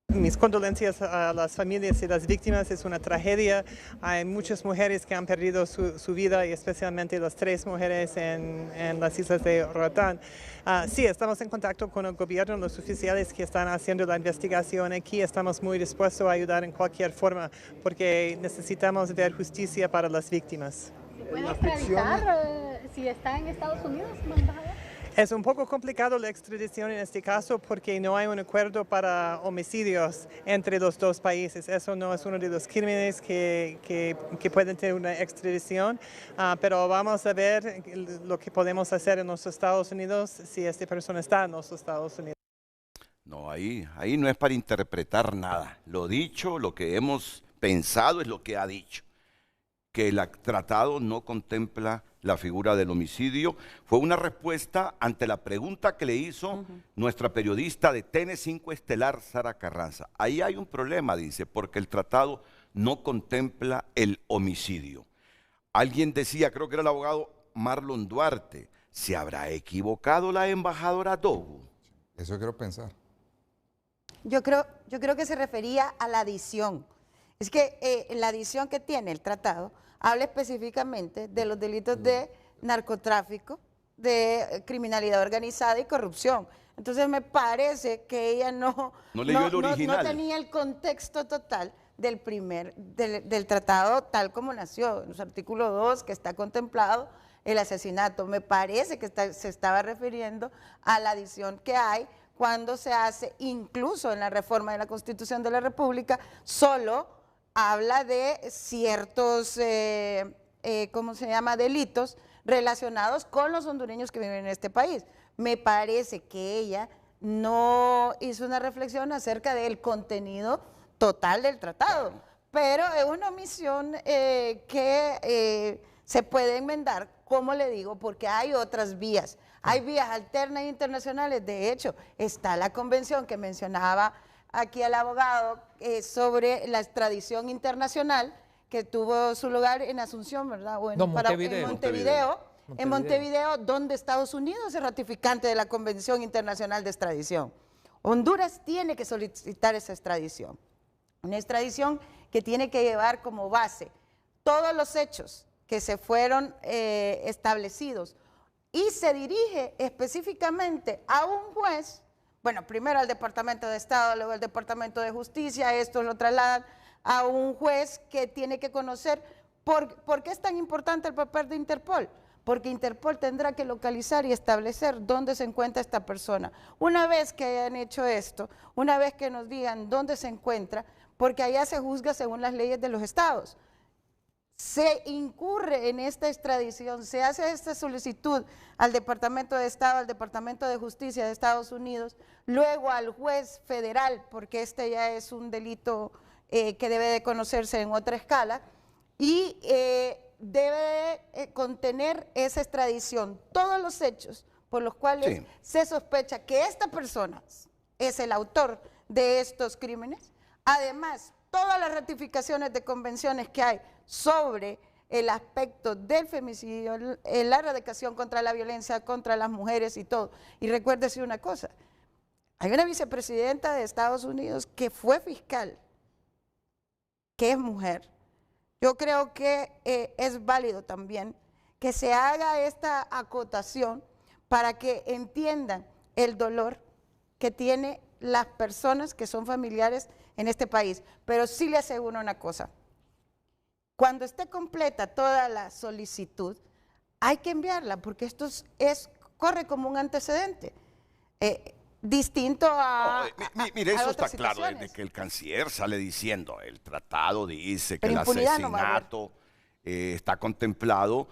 Mis condolencias a las familias y las víctimas, es una tragedia. Hay muchas mujeres que han perdido su vida y especialmente las 3 mujeres en las islas de Roatán. Sí, estamos en contacto con el gobierno, los oficiales que están haciendo la investigación aquí. Estamos muy dispuestos a ayudar en cualquier forma porque necesitamos ver justicia para las víctimas. ¿Se puede extraditar si está en Estados Unidos, embajador? Es un poco complicado la extradición en este caso porque no hay un acuerdo para homicidios entre los 2 países. Eso no es uno de los crímenes que pueden tener una extradición, pero vamos a ver lo que podemos hacer en los Estados Unidos si esta persona está en los Estados Unidos. No, ahí no es para interpretar nada. Lo dicho, lo que hemos pensado es lo que ha dicho. Que el tratado no contempla la figura del homicidio. Fue una respuesta ante la pregunta que le hizo nuestra periodista de TN5 Estelar, Sara Carranza. Ahí hay un problema, dice, porque el tratado no contempla el homicidio. Alguien decía, creo que era el abogado Marlon Duarte, ¿se habrá equivocado la embajadora Togo? Eso quiero pensar. Yo creo que se refería a la adición. Es que la adición que tiene el tratado habla específicamente de los delitos de narcotráfico, de criminalidad organizada y corrupción. Entonces me parece que ella no tenía el contexto total del tratado tal como nació, en los artículos 2 que está contemplado el asesinato. Me parece que se estaba refiriendo a la adición que hay cuando se hace, incluso en la reforma de la Constitución de la República, solo habla de ciertos, ¿cómo se llama?, delitos relacionados con los hondureños que viven en este país. Me parece que ella no hizo una reflexión acerca del contenido total del tratado, pero es una omisión que se puede enmendar, como le digo, porque hay otras vías. Hay vías alternas internacionales. De hecho, está la convención que mencionaba aquí al abogado sobre la extradición internacional que tuvo su lugar en Asunción, ¿verdad? Bueno, en Montevideo, donde Estados Unidos es ratificante de la Convención Internacional de Extradición. Honduras tiene que solicitar esa extradición, una extradición que tiene que llevar como base todos los hechos que se fueron establecidos y se dirige específicamente a un juez, bueno, primero al Departamento de Estado, luego al Departamento de Justicia, esto lo trasladan a un juez que tiene que conocer por qué es tan importante el papel de Interpol. Porque Interpol tendrá que localizar y establecer dónde se encuentra esta persona. Una vez que hayan hecho esto, una vez que nos digan dónde se encuentra, porque allá se juzga según las leyes de los estados, se incurre en esta extradición, se hace esta solicitud al Departamento de Estado, al Departamento de Justicia de Estados Unidos, luego al juez federal, porque este ya es un delito que debe de conocerse en otra escala, y debe contener esa extradición, todos los hechos por los cuales se sospecha que esta persona es el autor de estos crímenes. Además, todas las ratificaciones de convenciones que hay sobre el aspecto del femicidio, la erradicación contra la violencia contra las mujeres y todo. Y recuérdese una cosa, hay una vicepresidenta de Estados Unidos que fue fiscal, que es mujer. Yo creo que es válido también que se haga esta acotación para que entiendan el dolor que tienen las personas que son familiares en este país. Pero sí le aseguro una cosa, cuando esté completa toda la solicitud, hay que enviarla porque esto corre como un antecedente. Distinto a mire, eso está otras claro, situaciones. desde que el canciller sale diciendo, el tratado dice que Pero el impunidad no va a haber. asesinato está contemplado.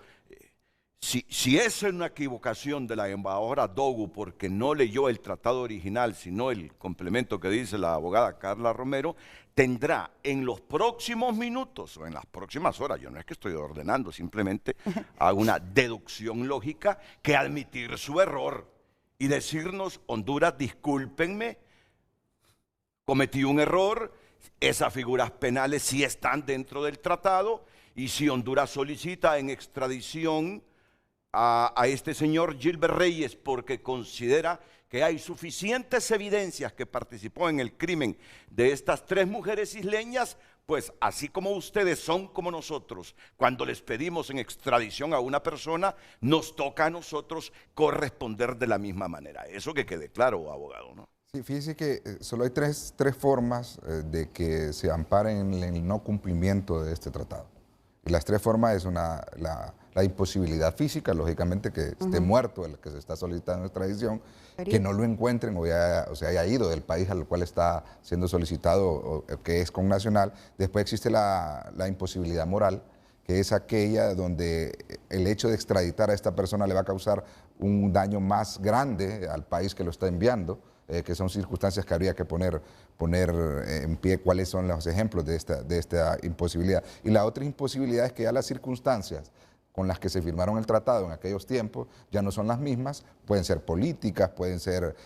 Si es una equivocación de la embajadora Dogu porque no leyó el tratado original, sino el complemento que dice la abogada Carla Romero, tendrá en los próximos minutos o en las próximas horas, yo no es que estoy ordenando, simplemente hago una deducción lógica, que admitir su error y decirnos, Honduras, discúlpenme, cometí un error, esas figuras penales sí están dentro del tratado, y si Honduras solicita en extradición a este señor Gilbert Reyes porque considera que hay suficientes evidencias que participó en el crimen de estas 3 mujeres isleñas, pues así como ustedes son como nosotros, cuando les pedimos en extradición a una persona, nos toca a nosotros corresponder de la misma manera. Eso que quede claro, abogado, ¿no? Sí, fíjese que solo hay tres formas de que se amparen en el no cumplimiento de este tratado. Y las 3 formas es la imposibilidad física, lógicamente que esté muerto el que se está solicitando extradición, que no lo encuentren o se haya ido del país al cual está siendo solicitado o que es connacional. Después existe la imposibilidad moral, que es aquella donde el hecho de extraditar a esta persona le va a causar un daño más grande al país que lo está enviando, que son circunstancias que habría que poner en pie cuáles son los ejemplos de esta imposibilidad. Y la otra imposibilidad es que ya las circunstancias con las que se firmaron el tratado en aquellos tiempos ya no son las mismas, pueden ser políticas, pueden ser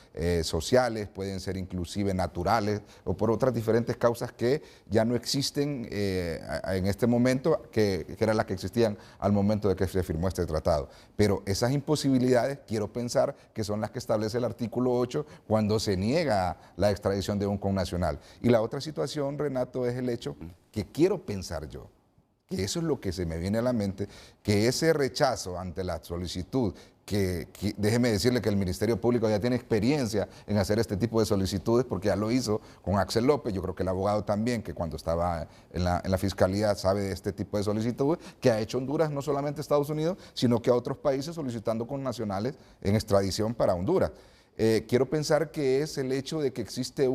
sociales, pueden ser inclusive naturales o por otras diferentes causas que ya no existen en este momento, que eran las que existían al momento de que se firmó este tratado. Pero esas imposibilidades quiero pensar que son las que establece el artículo 8 cuando se niega la extradición de un connacional. Y la otra situación, Renato, es el hecho que quiero pensar yo, que eso es lo que se me viene a la mente, que ese rechazo ante la solicitud, que déjeme decirle que el Ministerio Público ya tiene experiencia en hacer este tipo de solicitudes porque ya lo hizo con Axel López, yo creo que el abogado también, que cuando estaba en la Fiscalía sabe de este tipo de solicitudes, que ha hecho Honduras, no solamente a Estados Unidos, sino que a otros países solicitando connacionales en extradición para Honduras. Quiero pensar que es el hecho de que existe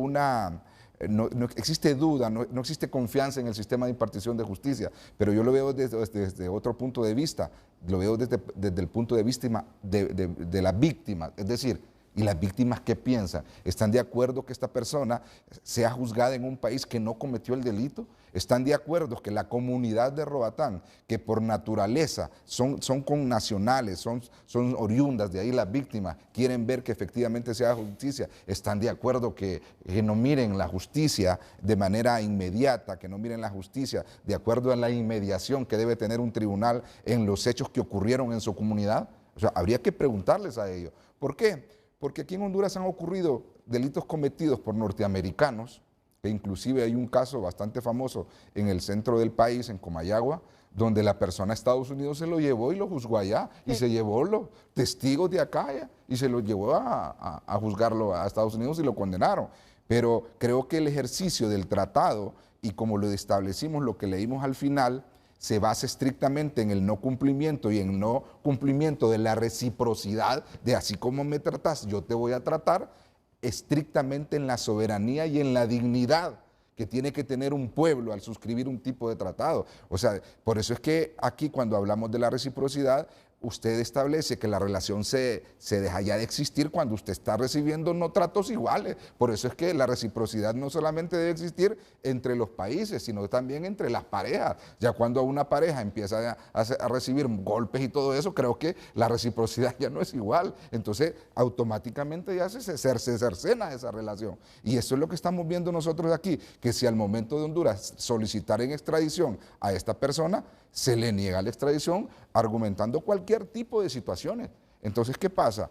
no existe duda, no existe confianza en el sistema de impartición de justicia, pero yo lo veo desde otro punto de vista, lo veo desde el punto de vista de la víctima, es decir, ¿y las víctimas qué piensan? ¿Están de acuerdo que esta persona sea juzgada en un país que no cometió el delito? ¿Están de acuerdo que la comunidad de Roatán, que por naturaleza son connacionales, son oriundas, de ahí las víctimas, quieren ver que efectivamente se haga justicia? ¿Están de acuerdo que no miren la justicia de manera inmediata, que no miren la justicia de acuerdo a la inmediación que debe tener un tribunal en los hechos que ocurrieron en su comunidad? O sea, habría que preguntarles a ellos. ¿Por qué? Porque aquí en Honduras han ocurrido delitos cometidos por norteamericanos, que inclusive hay un caso bastante famoso en el centro del país, en Comayagua, donde la persona a Estados Unidos se lo llevó y lo juzgó allá, y se llevó los testigos de acá y se lo llevó a juzgarlo a Estados Unidos y lo condenaron. Pero creo que el ejercicio del tratado, y como lo establecimos, lo que leímos al final, se basa estrictamente en el no cumplimiento y en no cumplimiento de la reciprocidad, de así como me tratas, yo te voy a tratar, estrictamente en la soberanía y en la dignidad que tiene que tener un pueblo al suscribir un tipo de tratado. O sea, por eso es que aquí cuando hablamos de la reciprocidad, usted establece que la relación se deja ya de existir cuando usted está recibiendo no tratos iguales. Por eso es que la reciprocidad no solamente debe existir entre los países, sino también entre las parejas. Ya cuando una pareja empieza a recibir golpes y todo eso, creo que la reciprocidad ya no es igual. Entonces, automáticamente ya se cercena esa relación. Y eso es lo que estamos viendo nosotros aquí, que si al momento de Honduras solicitar en extradición a esta persona, se le niega la extradición argumentando cualquier tipo de situaciones. Entonces, ¿qué pasa?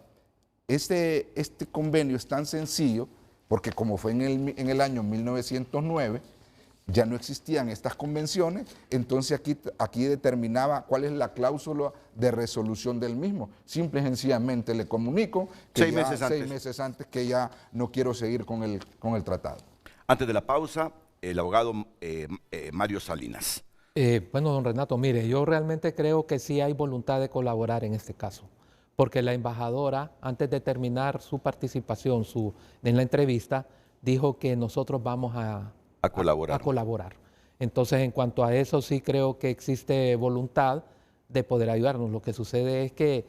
Este convenio es tan sencillo porque como fue en el año 1909, ya no existían estas convenciones, entonces aquí determinaba cuál es la cláusula de resolución del mismo. Simple y sencillamente le comunico que 6 meses antes que ya no quiero seguir con el tratado. Antes de la pausa, el abogado Mario Salinas. Bueno, don Renato, mire, yo realmente creo que sí hay voluntad de colaborar en este caso, porque la embajadora, antes de terminar su participación en la entrevista, dijo que nosotros vamos a colaborar. Entonces, en cuanto a eso, sí creo que existe voluntad de poder ayudarnos. Lo que sucede es que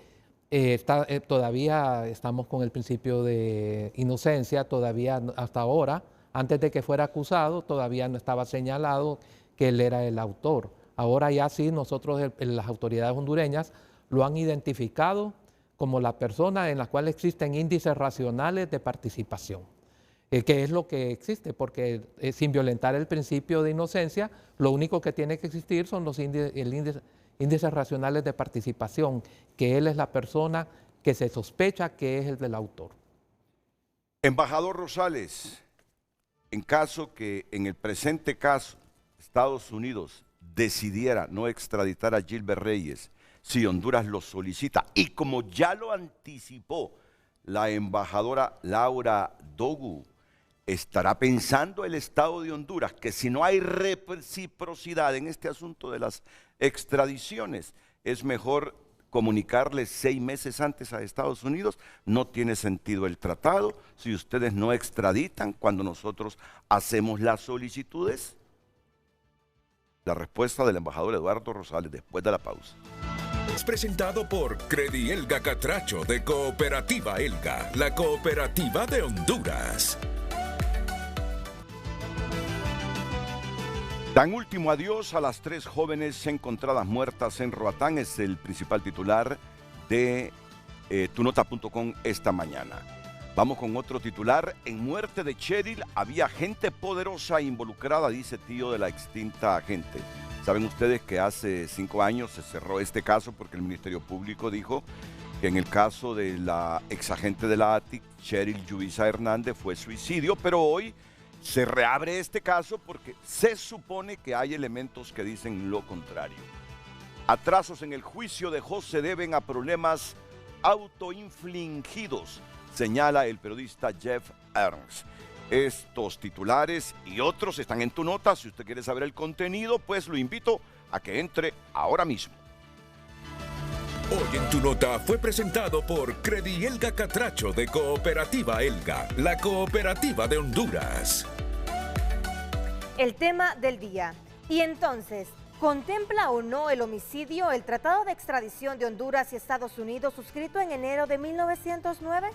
todavía estamos con el principio de inocencia, todavía hasta ahora, antes de que fuera acusado, todavía no estaba señalado que él era el autor. Ahora ya sí, nosotros, las autoridades hondureñas, lo han identificado como la persona en la cual existen índices racionales de participación, que es lo que existe, porque sin violentar el principio de inocencia, lo único que tiene que existir son los índices racionales de participación, que él es la persona que se sospecha que es el del autor. Embajador Rosales, en caso que en el presente caso Estados Unidos decidiera no extraditar a Gilbert Reyes, si Honduras lo solicita, y como ya lo anticipó la embajadora Laura Dogu, ¿estará pensando el Estado de Honduras que si no hay reciprocidad en este asunto de las extradiciones, es mejor comunicarles 6 meses antes a Estados Unidos? No tiene sentido el tratado si ustedes no extraditan cuando nosotros hacemos las solicitudes. La respuesta del embajador Eduardo Rosales después de la pausa. Es presentado por Credi Elga Catracho de Cooperativa Elga, la cooperativa de Honduras. Dan último adiós a las 3 jóvenes encontradas muertas en Roatán, es el principal titular de tunota.com esta mañana. Vamos con otro titular. En muerte de Cheryl había gente poderosa involucrada, dice tío de la extinta agente. Saben ustedes que hace 5 años se cerró este caso porque el Ministerio Público dijo que en el caso de la exagente de la ATIC, Cheryl Yubisa Hernández, fue suicidio, pero hoy se reabre este caso porque se supone que hay elementos que dicen lo contrario. Atrasos en el juicio de José se deben a problemas autoinfligidos, señala el periodista Jeff Ernst. Estos titulares y otros están en tu nota. Si usted quiere saber el contenido, pues lo invito a que entre ahora mismo. Hoy en tu nota fue presentado por Credi Elga Catracho de Cooperativa Elga, la cooperativa de Honduras. El tema del día. Y entonces, ¿contempla o no el homicidio el Tratado de Extradición de Honduras y Estados Unidos suscrito en enero de 1909?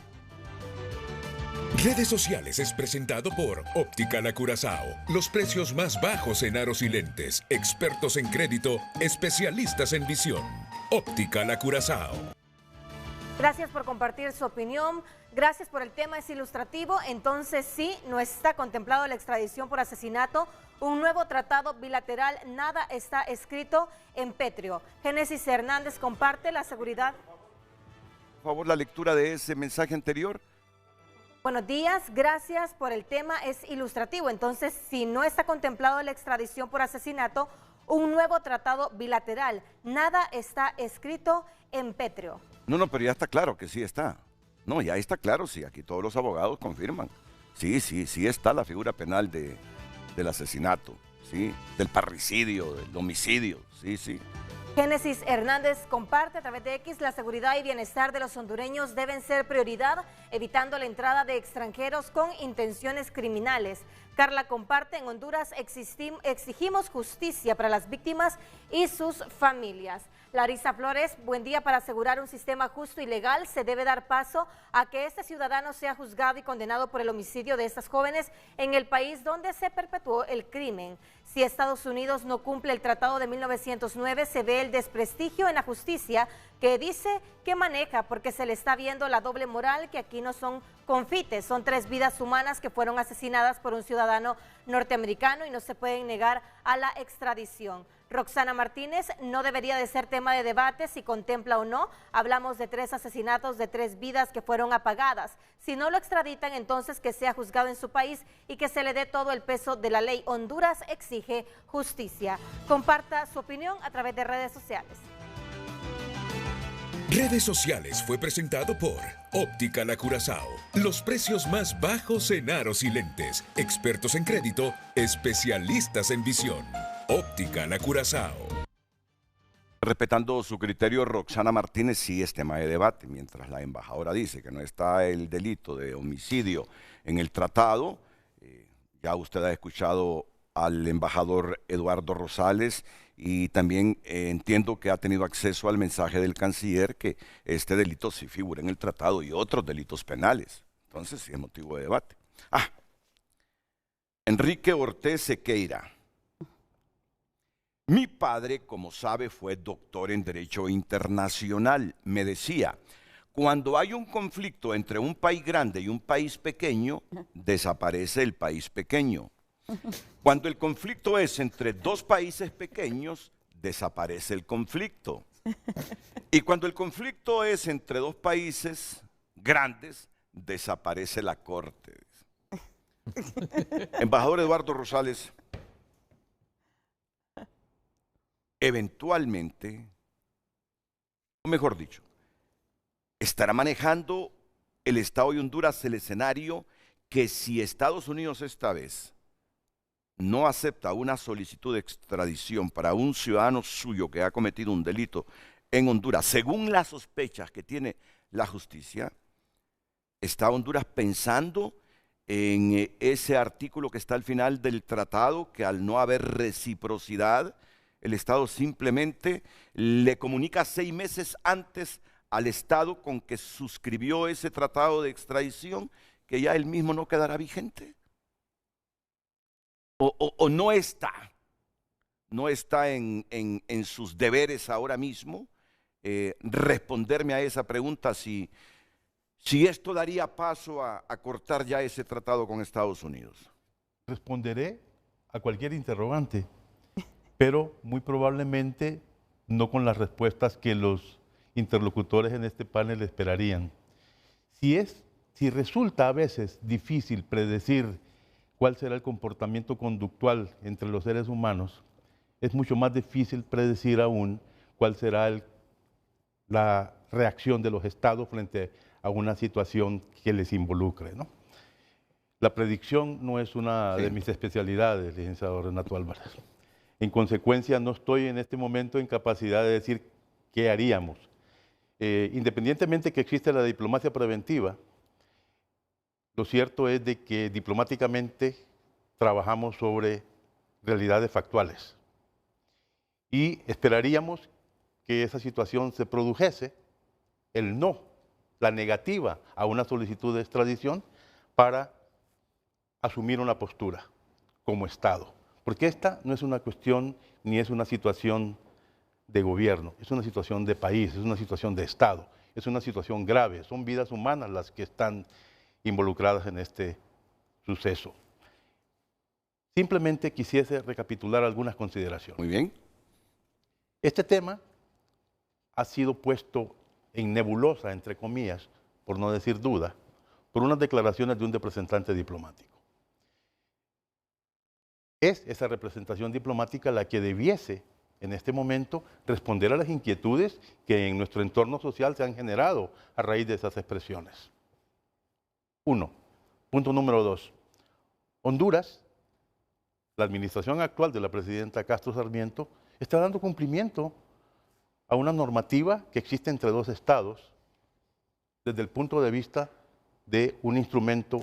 Redes sociales es presentado por Óptica La Curazao. Los precios más bajos en aros y lentes. Expertos en crédito, especialistas en visión. Óptica La Curazao. Gracias por compartir su opinión. Gracias por el tema, es ilustrativo. Entonces sí, no está contemplado la extradición por asesinato. Un nuevo tratado bilateral, nada está escrito en pétreo. Génesis Hernández comparte la seguridad. Por favor, la lectura de ese mensaje anterior. Buenos días, gracias por el tema, es ilustrativo. Entonces, si no está contemplado la extradición por asesinato, un nuevo tratado bilateral. Nada está escrito en pétreo. No, pero ya está claro que sí está. No, ya está claro, sí, aquí todos los abogados confirman. Sí está la figura penal del asesinato, sí, del parricidio, del homicidio, sí. Génesis Hernández comparte a través de X: la seguridad y bienestar de los hondureños deben ser prioridad, evitando la entrada de extranjeros con intenciones criminales. Carla comparte: en Honduras exigimos justicia para las víctimas y sus familias. Larisa Flores: buen día. Para asegurar un sistema justo y legal se debe dar paso a que este ciudadano sea juzgado y condenado por el homicidio de estas jóvenes en el país donde se perpetuó el crimen. Si Estados Unidos no cumple el tratado de 1909, se ve el desprestigio en la justicia que dice que maneja, porque se le está viendo la doble moral, que aquí no son confites, son 3 vidas humanas que fueron asesinadas por un ciudadano norteamericano y no se pueden negar a la extradición. Roxana Martínez: no debería de ser tema de debate si contempla o no. Hablamos de 3 asesinatos de 3 vidas que fueron apagadas. Si no lo extraditan, entonces que sea juzgado en su país y que se le dé todo el peso de la ley. Honduras exige justicia. Comparta su opinión a través de redes sociales. Redes Sociales fue presentado por Óptica La Curazao. Los precios más bajos en aros y lentes. Expertos en crédito, especialistas en visión. Óptica La Curazao. Respetando su criterio, Roxana Martínez, sí es tema de debate. Mientras la embajadora dice que no está el delito de homicidio en el tratado, ya usted ha escuchado al embajador Eduardo Rosales y también entiendo que ha tenido acceso al mensaje del canciller que este delito sí figura en el tratado y otros delitos penales. Entonces sí es motivo de debate. Enrique Ortiz Sequeira. Mi padre, como sabe, fue doctor en Derecho Internacional. Me decía: cuando hay un conflicto entre un país grande y un país pequeño, desaparece el país pequeño. Cuando el conflicto es entre 2 países pequeños, desaparece el conflicto. Y cuando el conflicto es entre 2 países grandes, desaparece la corte. Embajador Eduardo Rosales, eventualmente, o mejor dicho, estará manejando el Estado de Honduras el escenario que si Estados Unidos esta vez no acepta una solicitud de extradición para un ciudadano suyo que ha cometido un delito en Honduras, según las sospechas que tiene la justicia, está Honduras pensando en ese artículo que está al final del tratado, que al no haber reciprocidad, el Estado simplemente le comunica 6 meses antes al Estado con que suscribió ese tratado de extradición, que ya él mismo no quedará vigente. O no está en sus deberes ahora mismo responderme a esa pregunta si esto daría paso a cortar ya ese tratado con Estados Unidos. Responderé a cualquier interrogante, pero muy probablemente no con las respuestas que los interlocutores en este panel esperarían. Si resulta a veces difícil predecir cuál será el comportamiento conductual entre los seres humanos, es mucho más difícil predecir aún cuál será la reacción de los estados frente a una situación que les involucre, ¿no? La predicción no es una de mis especialidades, licenciado Renato Álvarez. En consecuencia, no estoy en este momento en capacidad de decir qué haríamos. Independientemente que existe la diplomacia preventiva, lo cierto es de que diplomáticamente trabajamos sobre realidades factuales y esperaríamos que esa situación se produjese, el no, la negativa a una solicitud de extradición, para asumir una postura como Estado. Porque esta no es una cuestión ni es una situación de gobierno, es una situación de país, es una situación de Estado, es una situación grave, son vidas humanas las que están involucradas en este suceso. Simplemente quisiese recapitular algunas consideraciones. Muy bien. Este tema ha sido puesto en nebulosa, entre comillas, por no decir duda, por unas declaraciones de un representante diplomático. es esa representación diplomática la que debiese en este momento responder a las inquietudes que en nuestro entorno social se han generado a raíz de esas expresiones. Uno. Punto número 2. Honduras, la administración actual de la presidenta Castro Sarmiento, está dando cumplimiento a una normativa que existe entre dos estados desde el punto de vista de un instrumento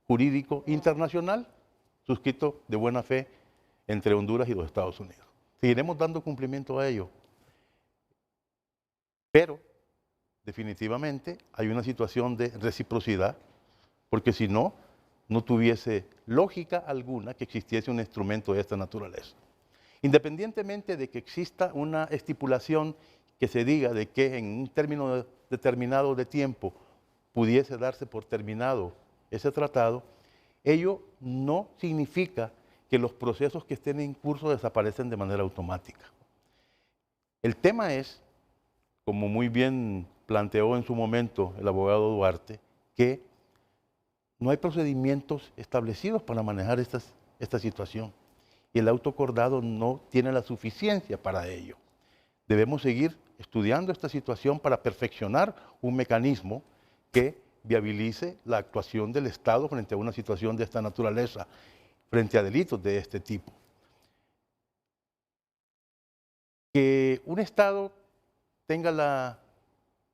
jurídico internacional suscrito de buena fe entre Honduras y los Estados Unidos. Seguiremos dando cumplimiento a ello. Pero, definitivamente, hay una situación de reciprocidad, porque si no, no tuviese lógica alguna que existiese un instrumento de esta naturaleza. Independientemente de que exista una estipulación que se diga de que en un término determinado de tiempo pudiese darse por terminado ese tratado, ello no significa que los procesos que estén en curso desaparecen de manera automática. El tema es, como muy bien planteó en su momento el abogado Duarte, que no hay procedimientos establecidos para manejar esta situación y el auto acordado no tiene la suficiencia para ello. Debemos seguir estudiando esta situación para perfeccionar un mecanismo que viabilice la actuación del Estado frente a una situación de esta naturaleza, frente a delitos de este tipo. Que un Estado tenga la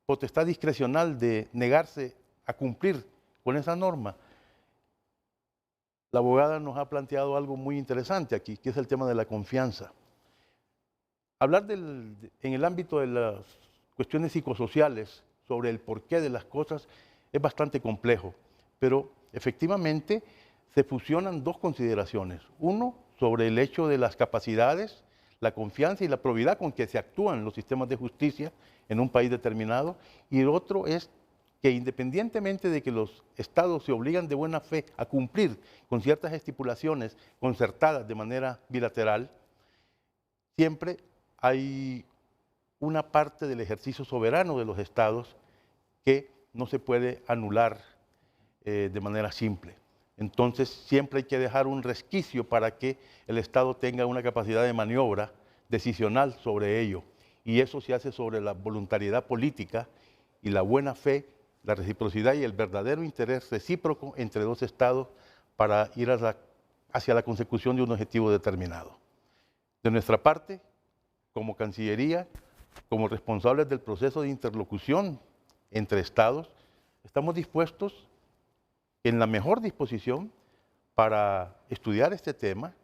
potestad discrecional de negarse a cumplir con esa norma, la abogada nos ha planteado algo muy interesante aquí, que es el tema de la confianza. Hablar en el ámbito de las cuestiones psicosociales sobre el porqué de las cosas es bastante complejo, pero efectivamente se fusionan dos consideraciones. Uno, sobre el hecho de las capacidades, la confianza y la probidad con que se actúan los sistemas de justicia en un país determinado, y el otro es que independientemente de que los estados se obligan de buena fe a cumplir con ciertas estipulaciones concertadas de manera bilateral, siempre hay una parte del ejercicio soberano de los estados que no se puede anular de manera simple. Entonces siempre hay que dejar un resquicio para que el Estado tenga una capacidad de maniobra decisional sobre ello. Y eso se hace sobre la voluntariedad política y la buena fe, la reciprocidad y el verdadero interés recíproco entre dos estados para ir hacia la consecución de un objetivo determinado. De nuestra parte, como Cancillería, como responsables del proceso de interlocución entre estados, estamos dispuestos en la mejor disposición para estudiar este tema,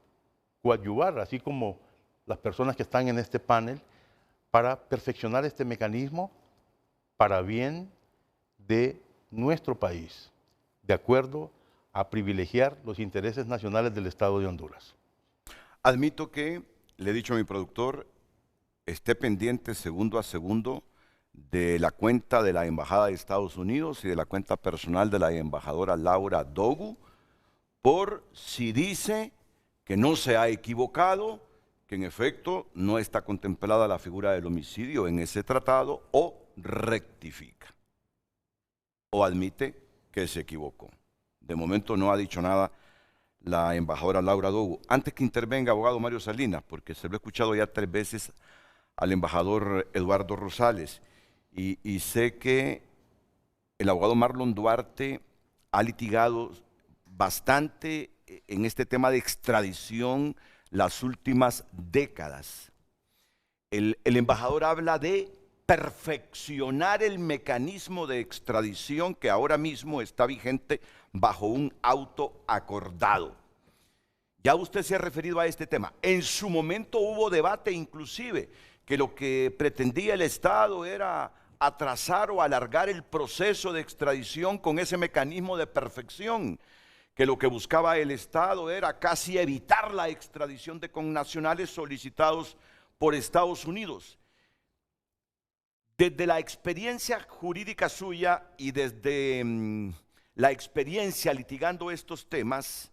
coadyuvar, así como las personas que están en este panel, para perfeccionar este mecanismo para bien de nuestro país, de acuerdo a privilegiar los intereses nacionales del Estado de Honduras. Admito que, le he dicho a mi productor, esté pendiente segundo a segundo de la cuenta de la Embajada de Estados Unidos y de la cuenta personal de la embajadora Laura Dogu, por si dice que no se ha equivocado, que en efecto no está contemplada la figura del homicidio en ese tratado, o rectifica, o admite que se equivocó. De momento no ha dicho nada la embajadora Laura Dogu. Antes que intervenga, abogado Mario Salinas, porque se lo he escuchado ya 3 veces al embajador Eduardo Rosales, y sé que el abogado Marlon Duarte ha litigado bastante en este tema de extradición las últimas décadas. El embajador habla de perfeccionar el mecanismo de extradición que ahora mismo está vigente bajo un auto acordado. Ya usted se ha referido a este tema. En su momento hubo debate inclusive que lo que pretendía el Estado era atrasar o alargar el proceso de extradición con ese mecanismo de perfección, que lo que buscaba el Estado era casi evitar la extradición de connacionales solicitados por Estados Unidos. Desde la experiencia jurídica suya y desde la experiencia litigando estos temas,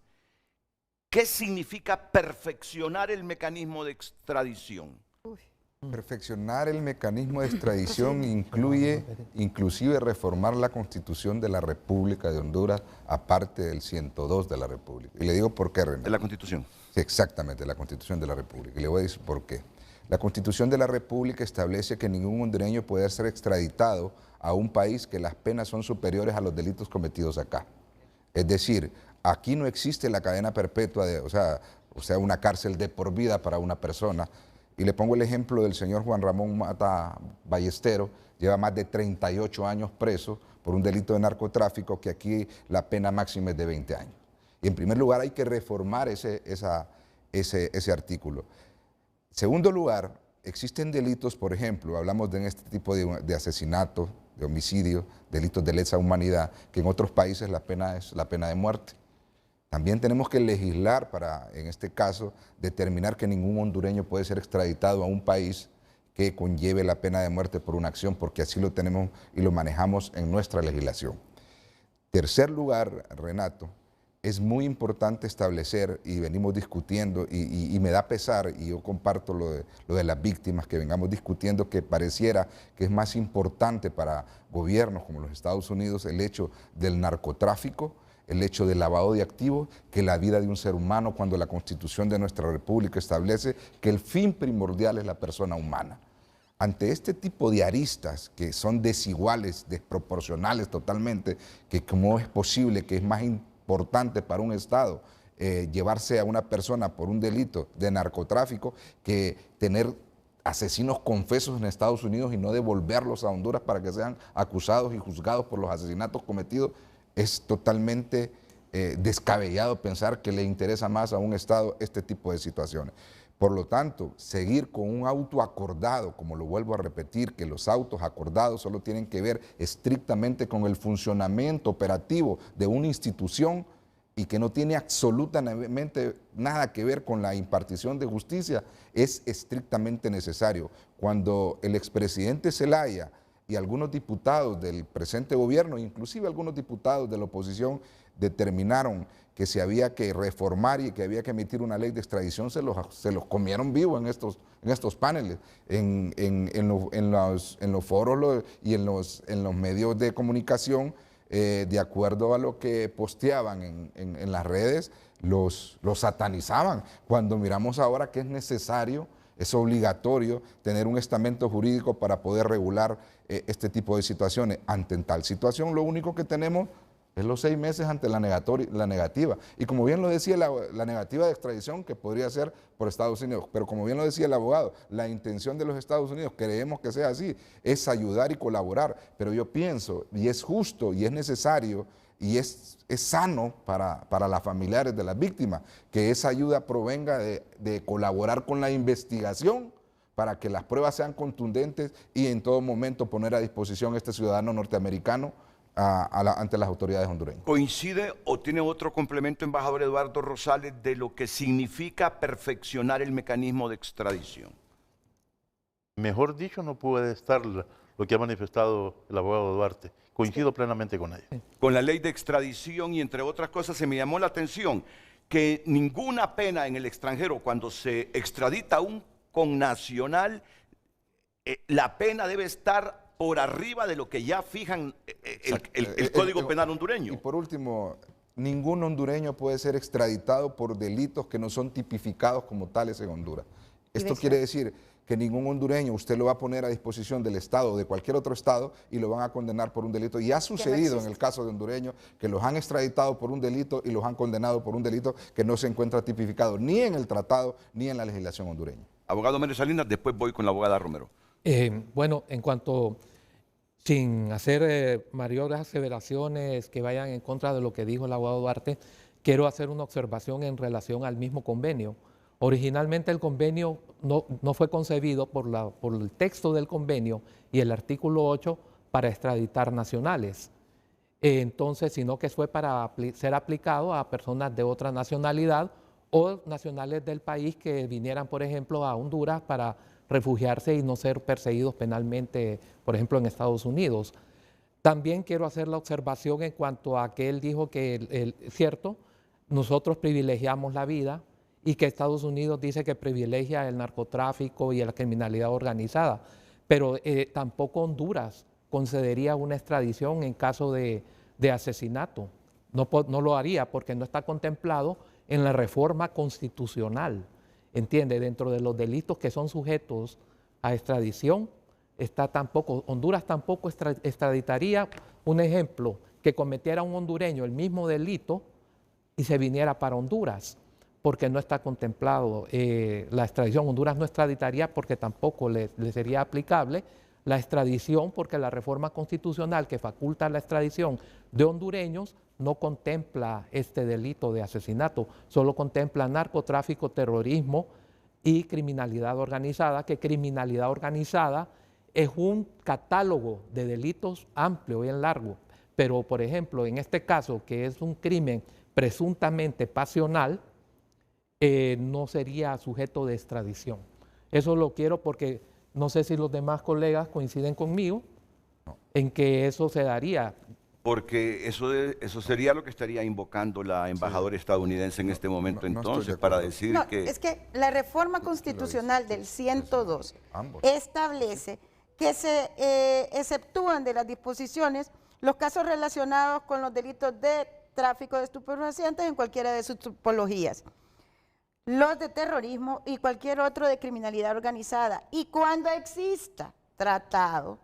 ¿qué significa perfeccionar el mecanismo de extradición? Perfeccionar el mecanismo de extradición incluye inclusive reformar la Constitución de la República de Honduras, aparte del 102 de la República. Y le digo por qué, Renato. ¿De la Constitución? Sí, exactamente, la Constitución de la República. Y le voy a decir por qué. La Constitución de la República establece que ningún hondureño puede ser extraditado a un país que las penas son superiores a los delitos cometidos acá. Es decir, aquí no existe la cadena perpetua, o sea, una cárcel de por vida para una persona. Y le pongo el ejemplo del señor Juan Ramón Mata Ballestero, lleva más de 38 años preso por un delito de narcotráfico, que aquí la pena máxima es de 20 años. Y en primer lugar hay que reformar ese artículo. En segundo lugar, existen delitos, por ejemplo, hablamos de este tipo de asesinatos, de homicidios, delitos de lesa humanidad, que en otros países la pena es la pena de muerte. También tenemos que legislar para, en este caso, determinar que ningún hondureño puede ser extraditado a un país que conlleve la pena de muerte por una acción, porque así lo tenemos y lo manejamos en nuestra legislación. Tercer lugar, Renato, es muy importante establecer, y venimos discutiendo, y me da pesar, y yo comparto lo de las víctimas, que vengamos discutiendo, que pareciera que es más importante para gobiernos como los Estados Unidos el hecho del narcotráfico, el hecho del lavado de activos, que la vida de un ser humano, cuando la Constitución de nuestra República establece que el fin primordial es la persona humana. Ante este tipo de aristas que son desiguales, desproporcionales totalmente, que cómo es posible que es más importante para un Estado llevarse a una persona por un delito de narcotráfico que tener asesinos confesos en Estados Unidos y no devolverlos a Honduras para que sean acusados y juzgados por los asesinatos cometidos. Es totalmente descabellado pensar que le interesa más a un Estado este tipo de situaciones. Por lo tanto, seguir con un auto acordado, como lo vuelvo a repetir, que los autos acordados solo tienen que ver estrictamente con el funcionamiento operativo de una institución y que no tiene absolutamente nada que ver con la impartición de justicia, es estrictamente necesario. Cuando el expresidente Zelaya y algunos diputados del presente gobierno, inclusive algunos diputados de la oposición, determinaron que se había que reformar y que había que emitir una ley de extradición, se los comieron vivos en estos paneles, en los foros y en los medios de comunicación, de acuerdo a lo que posteaban en las redes, los satanizaban. Cuando miramos ahora que es necesario, es obligatorio tener un estamento jurídico para poder regular este tipo de situaciones. Ante tal situación, lo único que tenemos es los 6 meses ante la negativa. Y como bien lo decía la negativa de extradición, que podría ser por Estados Unidos, pero como bien lo decía el abogado, la intención de los Estados Unidos, creemos que sea así, es ayudar y colaborar. Pero yo pienso, y es justo, y es necesario, y es sano para las familiares de las víctimas, que esa ayuda provenga de colaborar con la investigación para que las pruebas sean contundentes y en todo momento poner a disposición a este ciudadano norteamericano ante las autoridades hondureñas. ¿Coincide o tiene otro complemento, embajador Eduardo Rosales, de lo que significa perfeccionar el mecanismo de extradición? Mejor dicho, no puede estar lo que ha manifestado el abogado Duarte. Coincido plenamente con ella. Con la ley de extradición y entre otras cosas se me llamó la atención que ninguna pena en el extranjero, cuando se extradita a un connacional, la pena debe estar por arriba de lo que ya fijan el Código Penal hondureño. Y por último, ningún hondureño puede ser extraditado por delitos que no son tipificados como tales en Honduras. Esto quiere decir que ningún hondureño usted lo va a poner a disposición del Estado o de cualquier otro Estado y lo van a condenar por un delito. Y ha sucedido en el caso de hondureños que los han extraditado por un delito y los han condenado por un delito que no se encuentra tipificado ni en el tratado ni en la legislación hondureña. Abogado Méndez Salinas, después voy con la abogada Romero. Bueno, en cuanto, sin hacer mayores aseveraciones que vayan en contra de lo que dijo el abogado Duarte, quiero hacer una observación en relación al mismo convenio. Originalmente el convenio no fue concebido por el texto del convenio y el artículo 8 para extraditar nacionales. Entonces, sino que fue para ser aplicado a personas de otra nacionalidad o nacionales del país que vinieran, por ejemplo, a Honduras para refugiarse y no ser perseguidos penalmente, por ejemplo, en Estados Unidos. También quiero hacer la observación en cuanto a que él dijo que, cierto, nosotros privilegiamos la vida y que Estados Unidos dice que privilegia el narcotráfico y la criminalidad organizada, pero tampoco Honduras concedería una extradición en caso de asesinato. No lo haría porque no está contemplado en la reforma constitucional. ¿Entiende? Dentro de los delitos que son sujetos a extradición, Honduras tampoco extraditaría, un ejemplo, que cometiera un hondureño el mismo delito y se viniera para Honduras, porque no está contemplado la extradición. Honduras no extraditaría porque tampoco le sería aplicable la extradición, porque la reforma constitucional que faculta la extradición de hondureños no contempla este delito de asesinato, solo contempla narcotráfico, terrorismo y criminalidad organizada, que criminalidad organizada es un catálogo de delitos amplio y largo, pero por ejemplo en este caso, que es un crimen presuntamente pasional, no sería sujeto de extradición. Eso lo quiero porque no sé si los demás colegas coinciden conmigo en que eso se daría. Porque eso sería lo que estaría invocando la embajadora estadounidense en este momento, entonces, para decir que... Es que la reforma constitucional del 102 establece que se exceptúan de las disposiciones los casos relacionados con los delitos de tráfico de estupefacientes en cualquiera de sus tipologías, los de terrorismo y cualquier otro de criminalidad organizada, y cuando exista tratado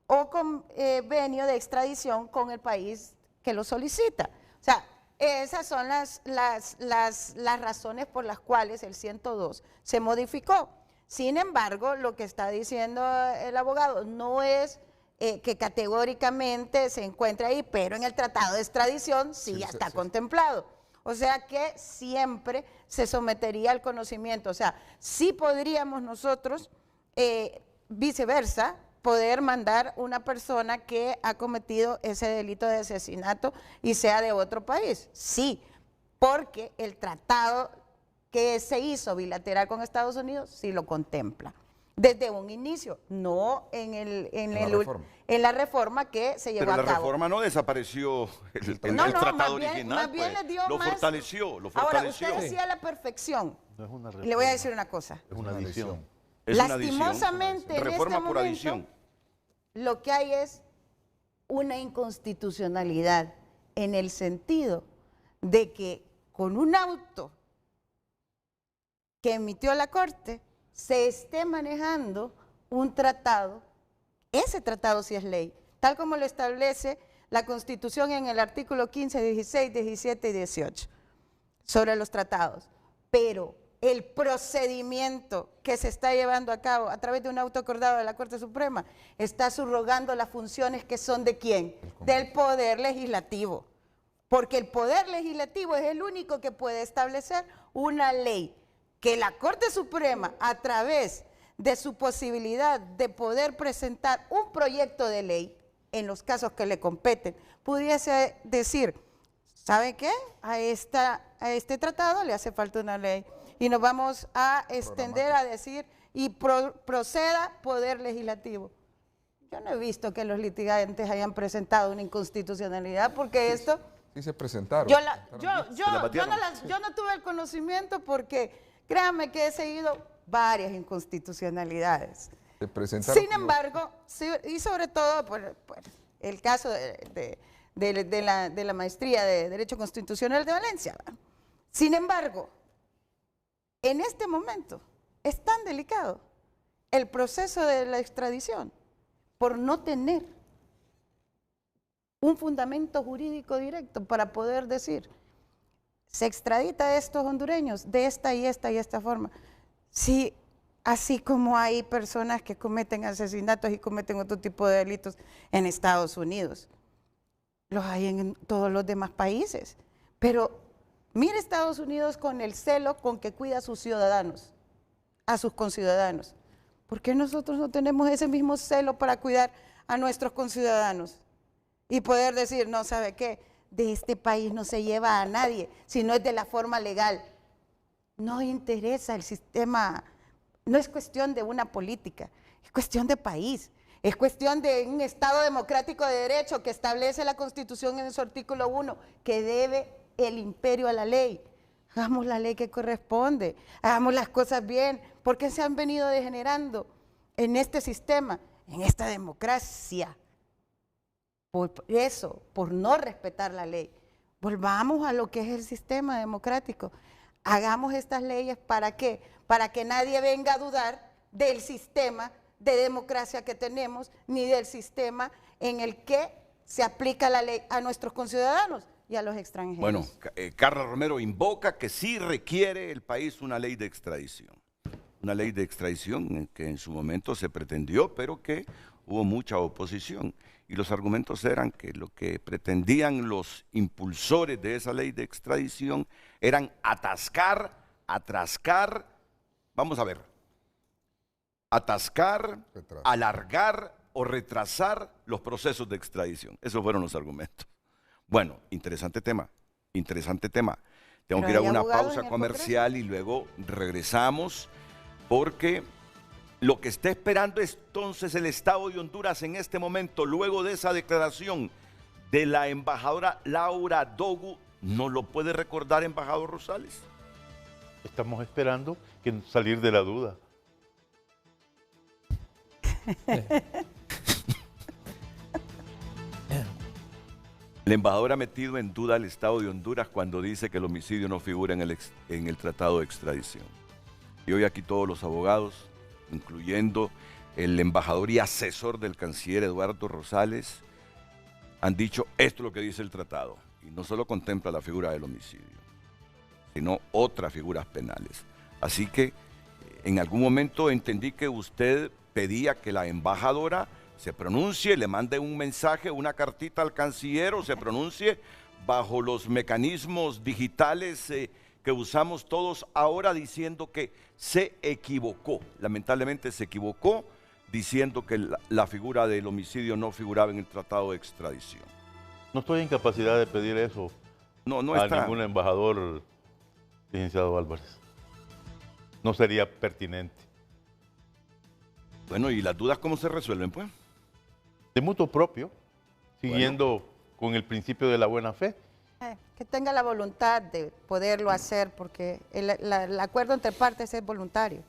o convenio de extradición con el país que lo solicita. O sea, esas son las razones por las cuales el 102 se modificó. Sin embargo, lo que está diciendo el abogado no es que categóricamente se encuentre ahí, pero en el tratado de extradición sí ya está contemplado. O sea que siempre se sometería al conocimiento. O sea, sí podríamos nosotros, viceversa, poder mandar una persona que ha cometido ese delito de asesinato y sea de otro país. Sí, porque el tratado que se hizo bilateral con Estados Unidos sí lo contempla. Desde un inicio, no en la reforma que se llevó a cabo. Pero la reforma no desapareció el tratado original, más bien le dio lo más. Fortaleció. Ahora, usted decía la perfección. No es una reforma. Y le voy a decir una cosa. Es una adición. Lastimosamente, en reforma este por momento, adición. lo que hay es una inconstitucionalidad en el sentido de que con un auto que emitió la Corte se esté manejando un tratado, ese tratado sí es ley, tal como lo establece la Constitución en el artículo 15, 16, 17 y 18, sobre los tratados. Pero el procedimiento que se está llevando a cabo a través de un auto acordado de la Corte Suprema está subrogando las funciones que son ¿de quién? Del Poder Legislativo. Porque el Poder Legislativo es el único que puede establecer una ley que la Corte Suprema, a través de su posibilidad de poder presentar un proyecto de ley, en los casos que le competen, pudiese decir, ¿sabe qué? A este tratado le hace falta una ley y nos vamos a extender a decir y proceda Poder Legislativo. Yo no he visto que los litigantes hayan presentado una inconstitucionalidad porque esto... Sí se presentaron. Yo no tuve el conocimiento porque... Créanme que he seguido varias inconstitucionalidades. Se presentaron. Sin embargo, y sobre todo por el caso de la maestría de Derecho Constitucional de Valencia. ¿verdad? Sin embargo, en este momento es tan delicado el proceso de la extradición por no tener un fundamento jurídico directo para poder decir se extradita a estos hondureños de esta y esta forma. Sí, así como hay personas que cometen asesinatos y cometen otro tipo de delitos en Estados Unidos. Los hay en todos los demás países. Pero mire Estados Unidos con el celo con que cuida a sus ciudadanos, a sus conciudadanos. ¿Por qué nosotros no tenemos ese mismo celo para cuidar a nuestros conciudadanos? Y poder decir, no, ¿sabe qué? De este país no se lleva a nadie, si no es de la forma legal. No interesa el sistema, no es cuestión de una política, es cuestión de país, es cuestión de un Estado democrático de derecho que establece la Constitución en su artículo 1, que debe el imperio a la ley. hagamos la ley que corresponde, hagamos las cosas bien, porque se han venido degenerando en este sistema, en esta democracia. Por eso, por no respetar la ley. Volvamos a lo que es el sistema democrático. Hagamos estas leyes, ¿para qué? Para que nadie venga a dudar del sistema de democracia que tenemos, ni del sistema en el que se aplica la ley a nuestros conciudadanos y a los extranjeros. Bueno, Carla Romero invoca que sí requiere el país una ley de extradición. Una ley de extradición que en su momento se pretendió, pero que hubo mucha oposición. Y los argumentos eran que lo que pretendían los impulsores de esa ley de extradición eran atascar, vamos a ver, atascar, alargar o retrasar los procesos de extradición. Esos fueron los argumentos. Bueno, interesante tema, interesante tema. Tengo que ir a una pausa comercial y luego regresamos porque lo que está esperando entonces el Estado de Honduras en este momento, luego de esa declaración de la embajadora Laura Dogu, ¿no lo puede recordar, embajador Rosales? Estamos esperando que salir de la duda. El embajador ha metido en duda al Estado de Honduras cuando dice que el homicidio no figura en el tratado de extradición. Y hoy aquí todos los abogados, incluyendo el embajador y asesor del canciller Eduardo Rosales, han dicho esto es lo que dice el tratado. Y no solo contempla la figura del homicidio, sino otras figuras penales. Así que en algún momento entendí que usted pedía que la embajadora se pronuncie, le mande un mensaje, una cartita al canciller o se pronuncie bajo los mecanismos digitales que usamos todos ahora, diciendo que se equivocó. Lamentablemente se equivocó diciendo que la figura del homicidio no figuraba en el tratado de extradición. No estoy en capacidad de pedir eso a ningún embajador, licenciado Álvarez. No sería pertinente. Bueno, ¿y las dudas cómo se resuelven, pues? De mutuo propio, siguiendo con el principio de la buena fe. Que tenga la voluntad de poderlo hacer, porque el acuerdo entre partes es voluntario.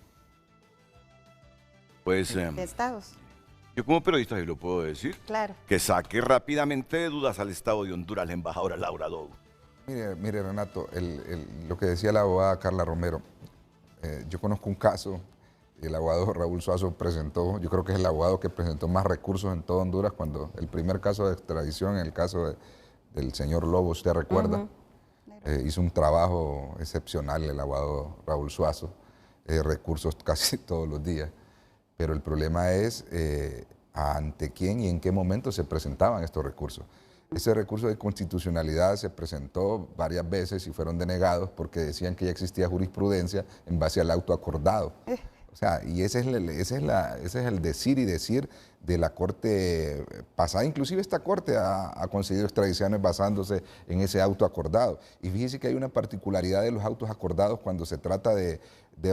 Pues, de Estados. Yo como periodista sí lo puedo decir. Claro. Que saque rápidamente de dudas al Estado de Honduras la embajadora Laura Dogu. Mire Renato, lo que decía la abogada Carla Romero, yo conozco un caso. El abogado Raúl Suazo presentó, yo creo que es el abogado que presentó más recursos en todo Honduras cuando el primer caso de extradición, el caso del señor Lobo, usted recuerda, hizo un trabajo excepcional el abogado Raúl Suazo, recursos casi todos los días, pero el problema es ante quién y en qué momento se presentaban estos recursos. Ese recurso de constitucionalidad se presentó varias veces y fueron denegados porque decían que ya existía jurisprudencia en base al auto acordado. O sea, y ese es el decir y decir de la Corte pasada. Inclusive esta Corte ha concedido extradiciones basándose en ese auto acordado. Y fíjese que hay una particularidad de los autos acordados cuando se trata de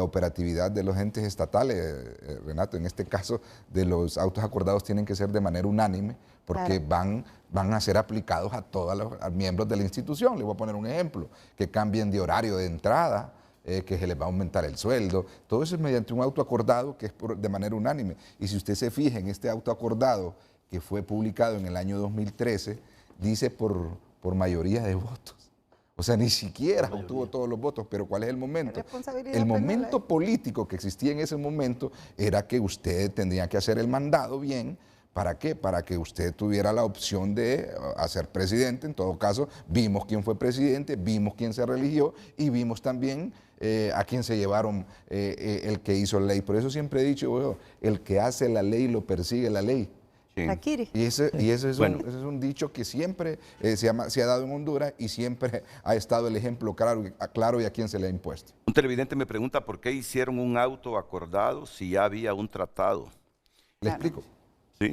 operatividad de los entes estatales, Renato. En este caso, de los autos acordados tienen que ser de manera unánime porque van a ser aplicados a todos los miembros de la institución. Le voy a poner un ejemplo, que cambien de horario de entrada, que se les va a aumentar el sueldo. Todo eso es mediante un auto acordado que es de manera unánime. Y si usted se fija en este auto acordado que fue publicado en el año 2013, dice por mayoría de votos. O sea, ni siquiera obtuvo todos los votos. Pero ¿cuál es el momento? El momento político que existía en ese momento era que usted tendría que hacer el mandado bien. ¿Para qué? Para que usted tuviera la opción de ser presidente. En todo caso, vimos quién fue presidente, vimos quién se religió y vimos también a quién se llevaron el que hizo la ley. Por eso siempre he dicho, bueno, el que hace la ley lo persigue la ley. Sí. Y ese es un dicho que siempre se ha dado en Honduras y siempre ha estado el ejemplo claro y a quién se le ha impuesto. Un televidente me pregunta por qué hicieron un auto acordado si ya había un tratado. ¿Le explico? Sí.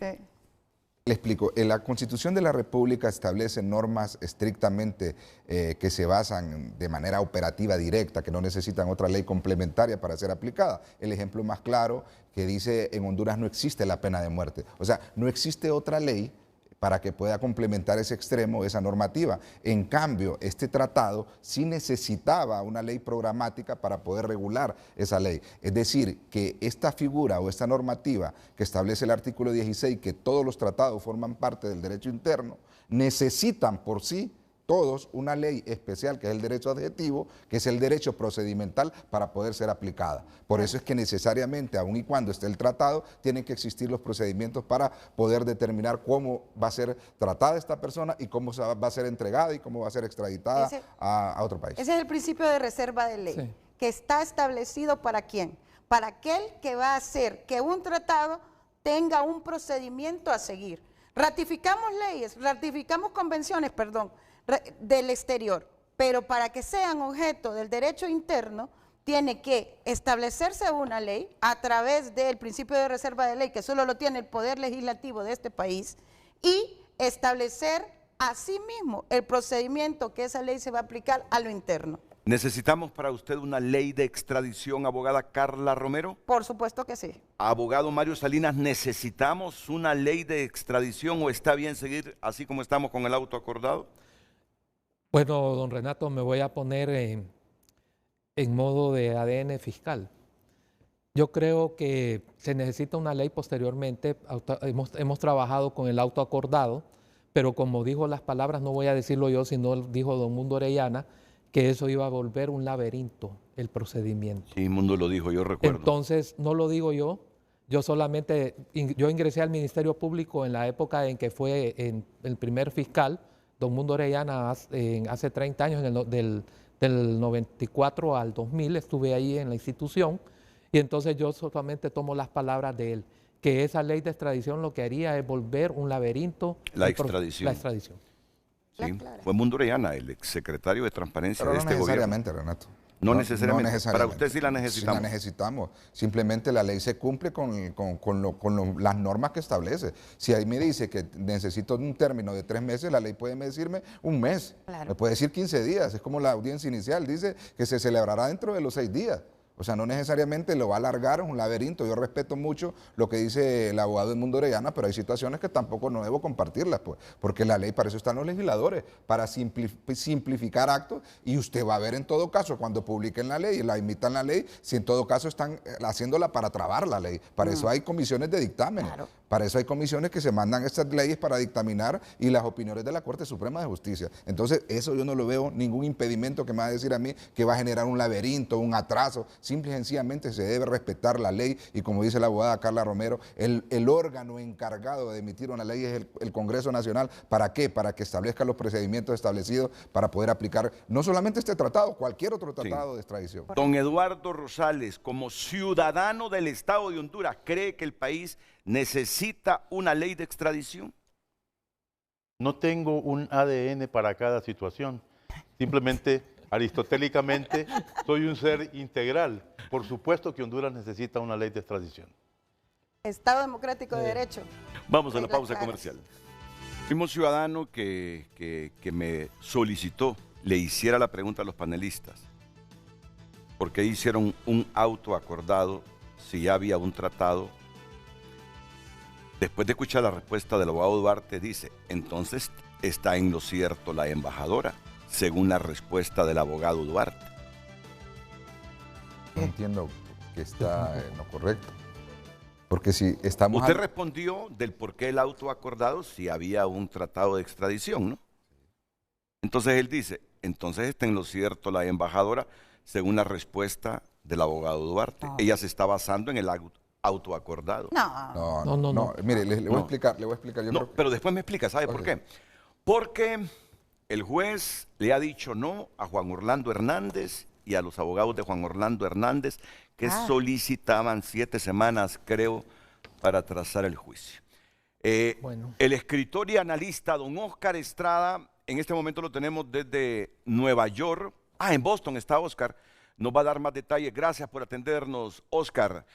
Le explico. La Constitución de la República establece normas estrictamente que se basan de manera operativa directa, que no necesitan otra ley complementaria para ser aplicada. El ejemplo más claro que dice en Honduras no existe la pena de muerte. O sea, no existe otra ley para que pueda complementar ese extremo, esa normativa. En cambio, este tratado sí necesitaba una ley programática para poder regular esa ley. Es decir, que esta figura o esta normativa que establece el artículo 16, que todos los tratados forman parte del derecho interno, necesitan por sí todos una ley especial que es el derecho adjetivo, que es el derecho procedimental para poder ser aplicada. Por eso es que necesariamente, aun y cuando esté el tratado, tienen que existir los procedimientos para poder determinar cómo va a ser tratada esta persona y cómo va a ser entregada y cómo va a ser extraditada a otro país. Ese es el principio de reserva de ley, sí, que está establecido ¿para quién? Para aquel que va a hacer que un tratado tenga un procedimiento a seguir. Ratificamos leyes, ratificamos convenciones, perdón, del exterior, pero para que sean objeto del derecho interno, tiene que establecerse una ley a través del principio de reserva de ley, que solo lo tiene el Poder Legislativo de este país, y establecer asimismo el procedimiento que esa ley se va a aplicar a lo interno. ¿Necesitamos para usted una ley de extradición, abogada Carla Romero? Por supuesto que sí. Abogado Mario Salinas, ¿necesitamos una ley de extradición o está bien seguir así como estamos con el auto acordado? Bueno, don Renato, me voy a poner en modo de ADN fiscal. Yo creo que se necesita una ley posteriormente. Hemos trabajado con el auto acordado, pero como dijo las palabras, no voy a decirlo yo, sino dijo don Mundo Orellana, que eso iba a volver un laberinto, el procedimiento. Sí, Mundo lo dijo, yo recuerdo. Entonces, no lo digo yo solamente, yo ingresé al Ministerio Público en la época en que fue el primer fiscal, don Mundo Orellana, hace 30 años, del 94 al 2000, estuve ahí en la institución, y entonces yo solamente tomo las palabras de él, que esa ley de extradición lo que haría es volver un laberinto. La extradición. La extradición. Sí, fue Mundo Orellana, el exsecretario de Transparencia de este gobierno. No necesariamente, Renato. No necesariamente. Para usted sí la necesitamos. Sí la necesitamos. Simplemente la ley se cumple con las normas que establece. Si ahí me dice que necesito un término de 3 meses, la ley puede decirme un mes. Claro. Me puede decir 15 días. Es como la audiencia inicial. Dice que se celebrará dentro de los 6 días. O sea, no necesariamente lo va a alargar, es un laberinto. Yo respeto mucho lo que dice el abogado del Mundo Orellana, pero hay situaciones que tampoco no debo compartirlas, pues, porque la ley, para eso están los legisladores, para simplificar actos, y usted va a ver en todo caso, cuando publiquen la ley y la imitan la ley, si en todo caso están haciéndola para trabar la ley. Para eso hay comisiones de dictamen. Claro. Para eso hay comisiones que se mandan estas leyes para dictaminar y las opiniones de la Corte Suprema de Justicia. Entonces, eso yo no lo veo ningún impedimento que me va a decir a mí que va a generar un laberinto, un atraso. Simple y sencillamente se debe respetar la ley y, como dice la abogada Carla Romero, el órgano encargado de emitir una ley es el Congreso Nacional. ¿Para qué? Para que establezca los procedimientos establecidos para poder aplicar no solamente este tratado, cualquier otro tratado de extradición. Don Eduardo Rosales, como ciudadano del Estado de Honduras, ¿cree que el país necesita una ley de extradición? No tengo un ADN para cada situación. Simplemente, aristotélicamente, soy un ser integral. Por supuesto que Honduras necesita una ley de extradición. Estado democrático de derecho. Vamos a la pausa comercial. Fuimos un ciudadano que me solicitó, le hiciera la pregunta a los panelistas. ¿Por qué hicieron un auto acordado si ya había un tratado? Después de escuchar la respuesta del abogado Duarte, dice, entonces está en lo cierto la embajadora, según la respuesta del abogado Duarte. No entiendo que está en lo correcto. Porque si estamos... Usted respondió del por qué el auto acordado si había un tratado de extradición, ¿no? Entonces él dice, entonces está en lo cierto la embajadora, según la respuesta del abogado Duarte. No. Ella se está basando en el autoacordado. No. Mire, le voy a explicar. Yo no, pero después me explica, ¿sabe por qué? Porque el juez le ha dicho no a Juan Orlando Hernández y a los abogados de Juan Orlando Hernández que solicitaban 7 semanas, creo, para trazar el juicio. El escritor y analista don Óscar Estrada, en este momento lo tenemos desde Nueva York. En Boston está Óscar. Nos va a dar más detalles. Gracias por atendernos, Óscar.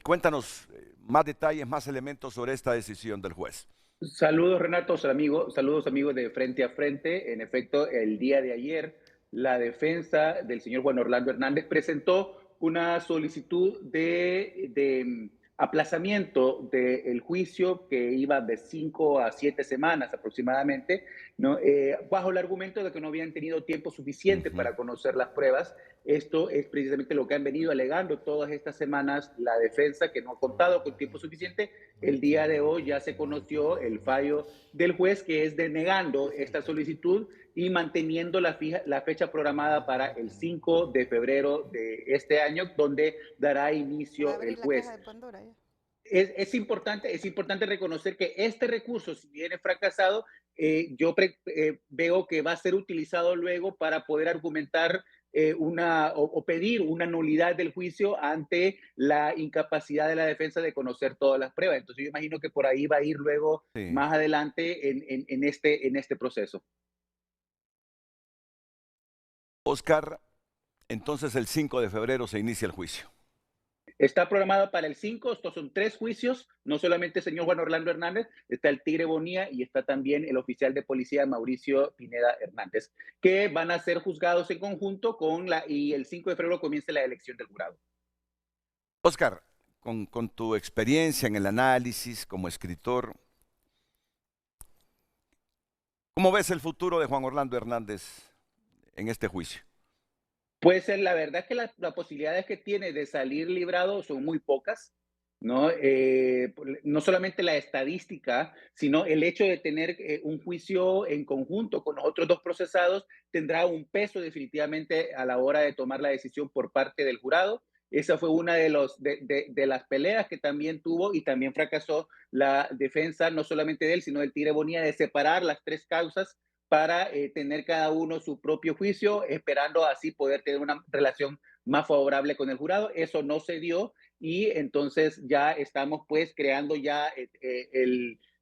Cuéntanos más detalles, más elementos sobre esta decisión del juez. Saludos, Renato, saludos amigos de Frente a Frente. En efecto, el día de ayer, la defensa del señor Juan Orlando Hernández presentó una solicitud de aplazamiento del juicio que iba de 5 a 7 semanas aproximadamente, ¿no? Bajo el argumento de que no habían tenido tiempo suficiente para conocer las pruebas. Esto es precisamente lo que han venido alegando todas estas semanas la defensa, que no ha contado con tiempo suficiente. El día de hoy ya se conoció el fallo del juez, que es denegando esta solicitud y manteniendo la fecha programada para el 5 de febrero de este año, donde dará inicio el juez. Es importante reconocer que este recurso, si viene fracasado, yo veo que va a ser utilizado luego para poder argumentar o pedir una nulidad del juicio ante la incapacidad de la defensa de conocer todas las pruebas. Entonces yo imagino que por ahí va a ir luego más adelante en este proceso. Oscar, entonces el 5 de febrero se inicia el juicio. Está programado para el 5, estos son 3 juicios, no solamente el señor Juan Orlando Hernández, está el Tigre Bonilla y está también el oficial de policía Mauricio Pineda Hernández, que van a ser juzgados en conjunto y el 5 de febrero comienza la elección del jurado. Oscar, con tu experiencia en el análisis como escritor, ¿cómo ves el futuro de Juan Orlando Hernández en este juicio? Pues la verdad es que las posibilidades que tiene de salir librado son muy pocas, ¿no? No solamente la estadística, sino el hecho de tener un juicio en conjunto con los otros 2 procesados tendrá un peso definitivamente a la hora de tomar la decisión por parte del jurado. Esa fue una de las peleas que también tuvo y también fracasó la defensa, no solamente de él, sino del Tigre Bonilla, de separar las 3 causas para tener cada uno su propio juicio, esperando así poder tener una relación más favorable con el jurado. Eso no se dio y entonces ya estamos pues creando ya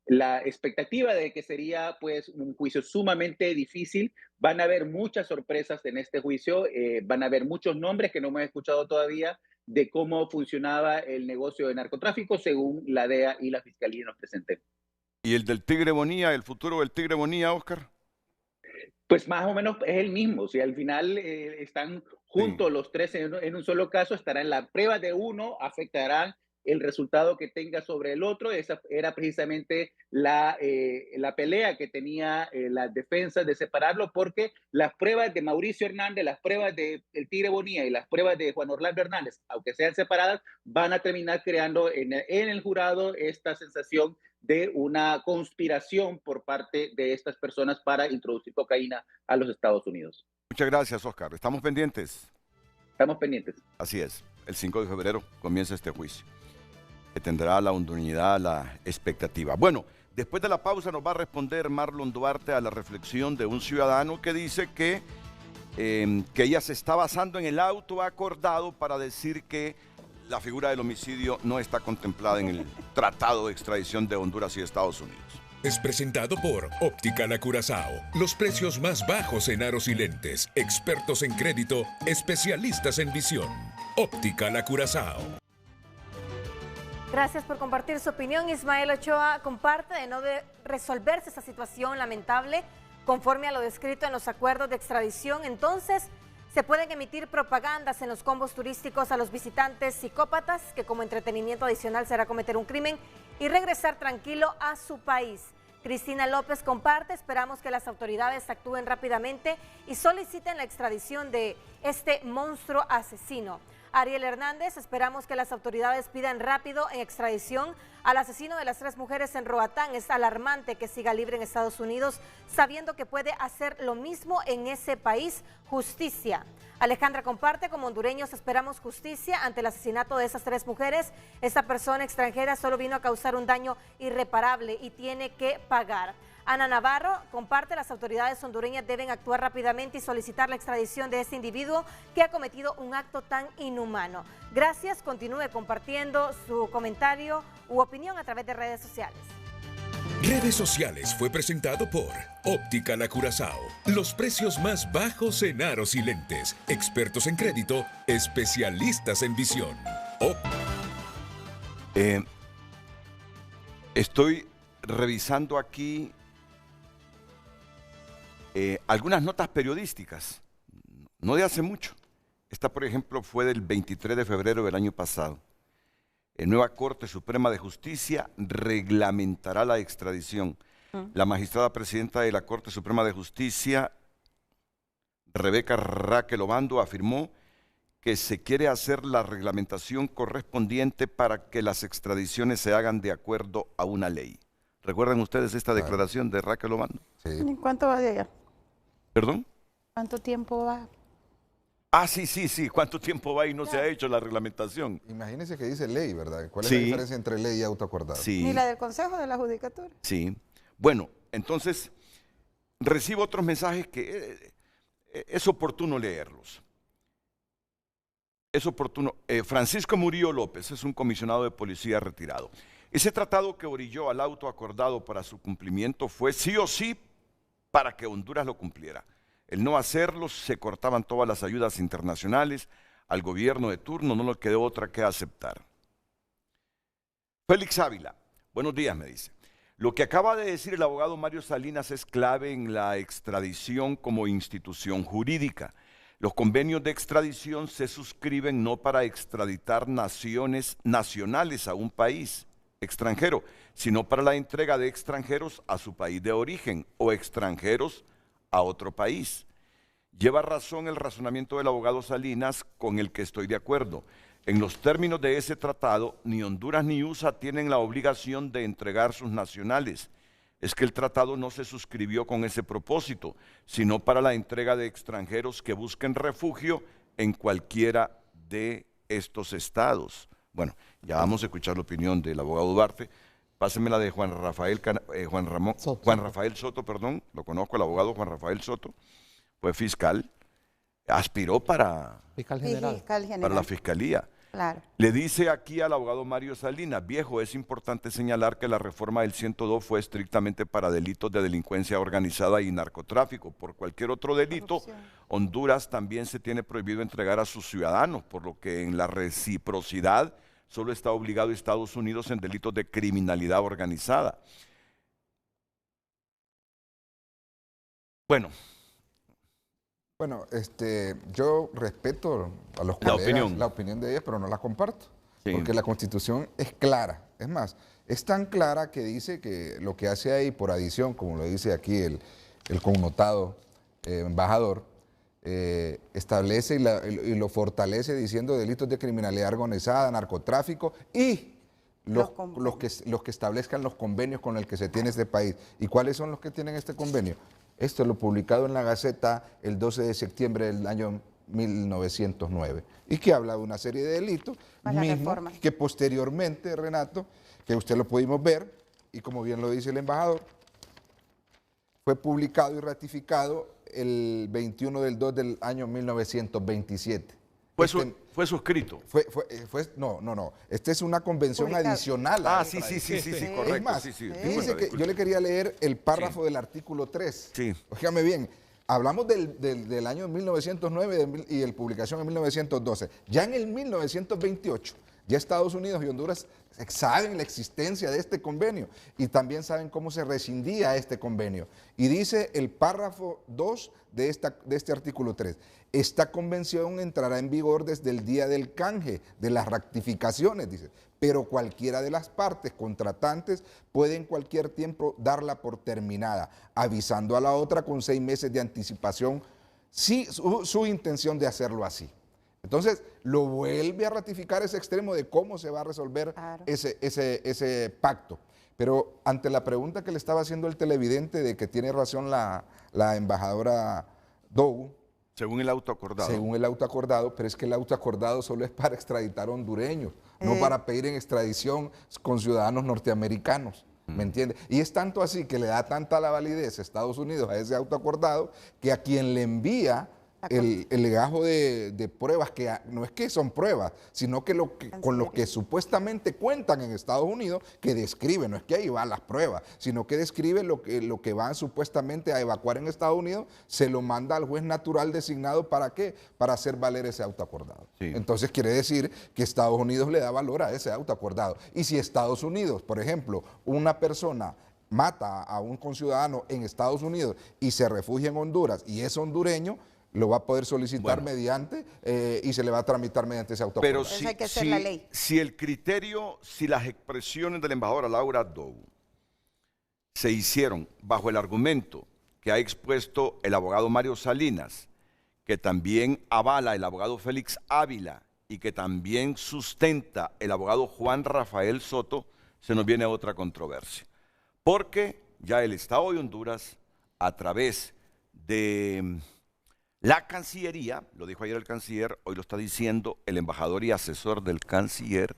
la expectativa de que sería pues un juicio sumamente difícil. Van a haber muchas sorpresas en este juicio, van a haber muchos nombres que no hemos escuchado todavía de cómo funcionaba el negocio de narcotráfico según la DEA y la Fiscalía nos presenten. ¿Y el del Tigre Bonilla, el futuro del Tigre Bonilla, Oscar? Pues más o menos es el mismo. Si al final están juntos los 3 en un solo caso, estarán la prueba de uno, afectarán el resultado que tenga sobre el otro. Esa era precisamente la pelea que tenía la defensa de separarlo, porque las pruebas de Mauricio Hernández, las pruebas del Tigre Bonilla y las pruebas de Juan Orlando Hernández, aunque sean separadas, van a terminar creando en el jurado esta sensación de una conspiración por parte de estas personas para introducir cocaína a los Estados Unidos. Muchas gracias, Oscar. Estamos pendientes. Estamos pendientes. Así es. El 5 de febrero comienza este juicio, que tendrá la hondureñidad, la expectativa. Bueno, después de la pausa nos va a responder Marlon Duarte a la reflexión de un ciudadano que dice que ella se está basando en el auto acordado para decir que la figura del homicidio no está contemplada en el Tratado de Extradición de Honduras y Estados Unidos. Es presentado por Óptica La Curazao. Los precios más bajos en aros y lentes. Expertos en crédito, especialistas en visión. Óptica La Curazao. Gracias por compartir su opinión. Ismael Ochoa comparte de no resolverse esa situación lamentable conforme a lo descrito en los acuerdos de extradición. Entonces, se pueden emitir propagandas en los combos turísticos a los visitantes psicópatas que como entretenimiento adicional será cometer un crimen y regresar tranquilo a su país. Cristina López comparte, esperamos que las autoridades actúen rápidamente y soliciten la extradición de este monstruo asesino. Ariel Hernández, esperamos que las autoridades pidan rápido en extradición al asesino de las 3 mujeres en Roatán. Es alarmante que siga libre en Estados Unidos, sabiendo que puede hacer lo mismo en ese país. Justicia. Alejandra comparte, como hondureños esperamos justicia ante el asesinato de esas 3 mujeres. Esta persona extranjera solo vino a causar un daño irreparable y tiene que pagar. Ana Navarro comparte, las autoridades hondureñas deben actuar rápidamente y solicitar la extradición de este individuo que ha cometido un acto tan inhumano. Gracias, continúe compartiendo su comentario u opinión a través de redes sociales. Redes sociales fue presentado por Óptica La Curazao. Los precios más bajos en aros y lentes. Expertos en crédito, especialistas en visión. Estoy revisando aquí algunas notas periodísticas, no de hace mucho. Esta, por ejemplo, fue del 23 de febrero del año pasado. nueva Corte Suprema de Justicia reglamentará la extradición. La magistrada presidenta de la Corte Suprema de Justicia, Rebeca Raquel Obando, afirmó que se quiere hacer la reglamentación correspondiente para que las extradiciones se hagan de acuerdo a una ley. ¿Recuerdan ustedes esta declaración de Raquel Obando? Sí. ¿Cuánto va de allá? ¿Perdón? ¿Cuánto tiempo va? Ah, sí. ¿Cuánto tiempo va y no se ha hecho la reglamentación? Imagínense que dice ley, ¿verdad? ¿Cuál es la diferencia entre ley y autoacordado? Sí. Ni la del Consejo de la Judicatura. Sí. Bueno, entonces, recibo otros mensajes que es oportuno leerlos. Es oportuno. Francisco Murillo López es un comisionado de policía retirado. Ese tratado que orilló al autoacordado para su cumplimiento fue sí o sí para que Honduras lo cumpliera. El no hacerlo, se cortaban todas las ayudas internacionales, al gobierno de turno no le quedó otra que aceptar. Félix Ávila, buenos días, me dice. Lo que acaba de decir el abogado Mario Salinas es clave en la extradición como institución jurídica. Los convenios de extradición se suscriben no para extraditar nacionales a un país extranjero, sino para la entrega de extranjeros a su país de origen o extranjeros a otro país. Lleva razón el razonamiento del abogado Salinas, con el que estoy de acuerdo. En los términos de ese tratado, ni Honduras ni USA tienen la obligación de entregar sus nacionales. Es que el tratado no se suscribió con ese propósito, sino para la entrega de extranjeros que busquen refugio en cualquiera de estos estados. Bueno, ya vamos a escuchar la opinión del abogado Duarte. Pásenme la de Juan Rafael Soto, perdón, lo conozco, el abogado Juan Rafael Soto, fue fiscal, aspiró para la fiscalía. Claro. Le dice aquí al abogado Mario Salinas, viejo, es importante señalar que la reforma del 102 fue estrictamente para delitos de delincuencia organizada y narcotráfico. Por cualquier otro delito, Honduras también se tiene prohibido entregar a sus ciudadanos, por lo que en la reciprocidad solo está obligado Estados Unidos en delitos de criminalidad organizada. Bueno, yo respeto a los colegas la opinión de ellos, pero no la comparto. Sí. Porque la Constitución es clara. Es más, es tan clara que dice que lo que hace ahí por adición, como lo dice aquí el connotado embajador, establece y lo fortalece diciendo delitos de criminalidad organizada, narcotráfico y los que establezcan los convenios con el que se tiene este país. ¿Y cuáles son los que tienen este convenio? Esto es lo publicado en la Gaceta el 12 de septiembre del año 1909 y que habla de una serie de delitos mismos que posteriormente, Renato, que usted lo pudimos ver y como bien lo dice el embajador, fue publicado y ratificado el 21 del 2 del año 1927. Fue suscrito. No. Esta es una convención adicional. Sí, correcto. Es más, fíjense que yo le quería leer el párrafo del artículo 3. Sí. Óigame bien, hablamos del año 1909 y de publicación en 1912. Ya en el 1928, ya Estados Unidos y Honduras saben la existencia de este convenio y también saben cómo se rescindía este convenio. Y dice el párrafo 2 de este artículo 3. Esta convención entrará en vigor desde el día del canje, de las ratificaciones, dice, pero cualquiera de las partes contratantes puede en cualquier tiempo darla por terminada, avisando a la otra con 6 meses de anticipación su intención de hacerlo así. Entonces, lo vuelve a ratificar ese extremo de cómo se va a resolver ese pacto. Pero ante la pregunta que le estaba haciendo el televidente de que tiene razón la embajadora Dogu, según el autoacordado. Según el autoacordado, pero es que el autoacordado solo es para extraditar hondureños, no para pedir en extradición con ciudadanos norteamericanos, ¿me entiende? Y es tanto así que le da tanta la validez a Estados Unidos a ese autoacordado que a quien le envía el legajo de pruebas, que no es que son pruebas, sino que con lo que supuestamente cuentan en Estados Unidos, que describe, no es que ahí van las pruebas, sino que describe lo que van supuestamente a evacuar en Estados Unidos, se lo manda al juez natural designado, ¿para qué? Para hacer valer ese autoacordado. Sí. Entonces quiere decir que Estados Unidos le da valor a ese autoacordado. Y si Estados Unidos, por ejemplo, una persona mata a un conciudadano en Estados Unidos y se refugia en Honduras y es hondureño, lo va a poder solicitar mediante y se le va a tramitar mediante ese autocontrol. Pero Eso hay que hacer la ley. Si el criterio, si las expresiones de la embajadora Laura Dow se hicieron bajo el argumento que ha expuesto el abogado Mario Salinas, que también avala el abogado Félix Ávila y que también sustenta el abogado Juan Rafael Soto, se nos viene otra controversia. Porque ya el Estado de Honduras, a través de la Cancillería, lo dijo ayer el canciller, hoy lo está diciendo el embajador y asesor del canciller,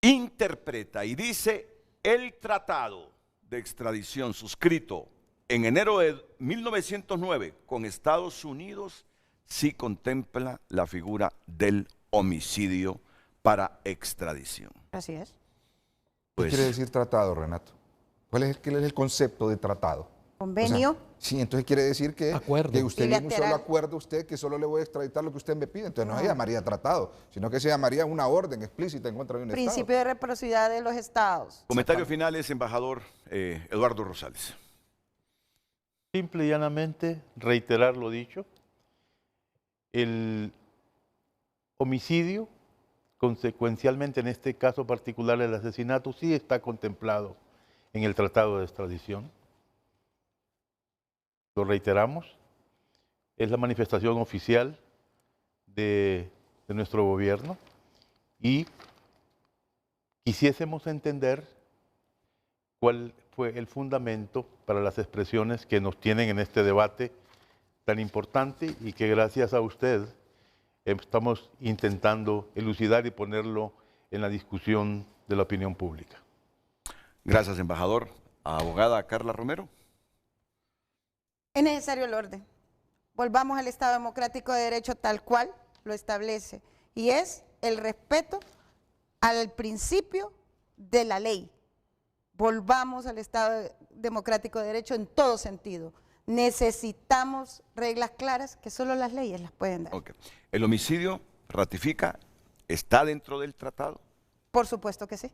interpreta y dice: el tratado de extradición suscrito en enero de 1909 con Estados Unidos sí contempla la figura del homicidio para extradición. Así es. ¿Qué quiere decir tratado, Renato? ¿Cuál es el concepto de tratado? Convenio. O sea, sí, entonces quiere decir que usted viene un solo acuerdo, que solo le voy a extraditar lo que usted me pide. Entonces no se llamaría tratado, sino que se llamaría una orden explícita en contra de un Estado. Principio de reciprocidad de los Estados. Comentarios finales, embajador Eduardo Rosales. Simple y llanamente reiterar lo dicho. El homicidio, consecuencialmente en este caso particular el asesinato, sí está contemplado en el Tratado de Extradición. Lo reiteramos, es la manifestación oficial de nuestro gobierno y quisiésemos entender cuál fue el fundamento para las expresiones que nos tienen en este debate tan importante y que gracias a usted estamos intentando elucidar y ponerlo en la discusión de la opinión pública. Gracias, embajador. Abogada Carla Romero. Es necesario el orden. Volvamos al Estado democrático de derecho tal cual lo establece, y es el respeto al principio de la ley. Volvamos al Estado democrático de derecho en todo sentido. Necesitamos reglas claras que solo las leyes las pueden dar. Okay. ¿El homicidio ratifica? ¿Está dentro del tratado? Por supuesto que sí.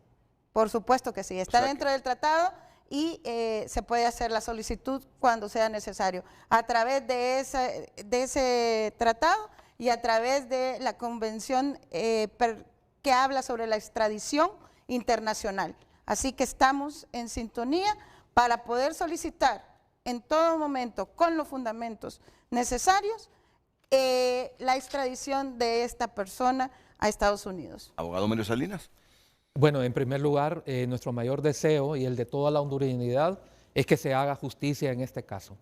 Por supuesto que sí. Está dentro del tratado y se puede hacer la solicitud cuando sea necesario. A través de ese tratado y a través de la convención que habla sobre la extradición internacional. Así que estamos en sintonía para poder solicitar en todo momento, con los fundamentos necesarios, la extradición de esta persona a Estados Unidos. Abogado Mario Salinas. Bueno, en primer lugar, nuestro mayor deseo y el de toda la hondureñidad es que se haga justicia en este caso.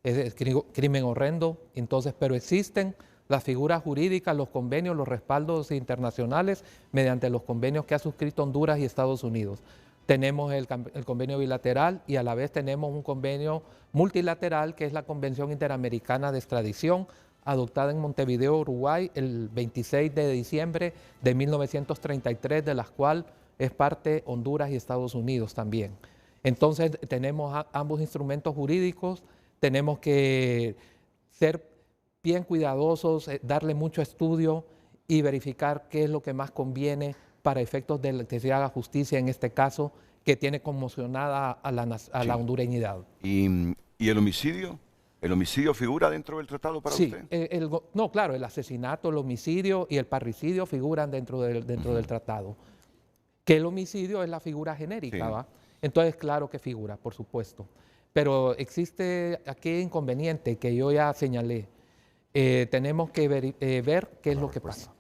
Es crimen horrendo, entonces, pero existen las figuras jurídicas, los convenios, los respaldos internacionales mediante los convenios que ha suscrito Honduras y Estados Unidos. Tenemos el convenio bilateral y a la vez tenemos un convenio multilateral que es la Convención Interamericana de Extradición, adoptada en Montevideo, Uruguay, el 26 de diciembre de 1933, de la cual es parte Honduras y Estados Unidos también. Entonces tenemos ambos instrumentos jurídicos, tenemos que ser bien cuidadosos, darle mucho estudio y verificar qué es lo que más conviene para efectos de que se haga justicia en este caso, que tiene conmocionada a la hondureñidad. ¿Y el homicidio? ¿El homicidio figura dentro del tratado para usted? No, claro, el asesinato, el homicidio y el parricidio figuran dentro del tratado. Que el homicidio es la figura genérica, ¿va? Entonces, claro que figura, por supuesto. Pero existe aquí inconveniente que yo ya señalé. Tenemos que ver qué es lo que pasa.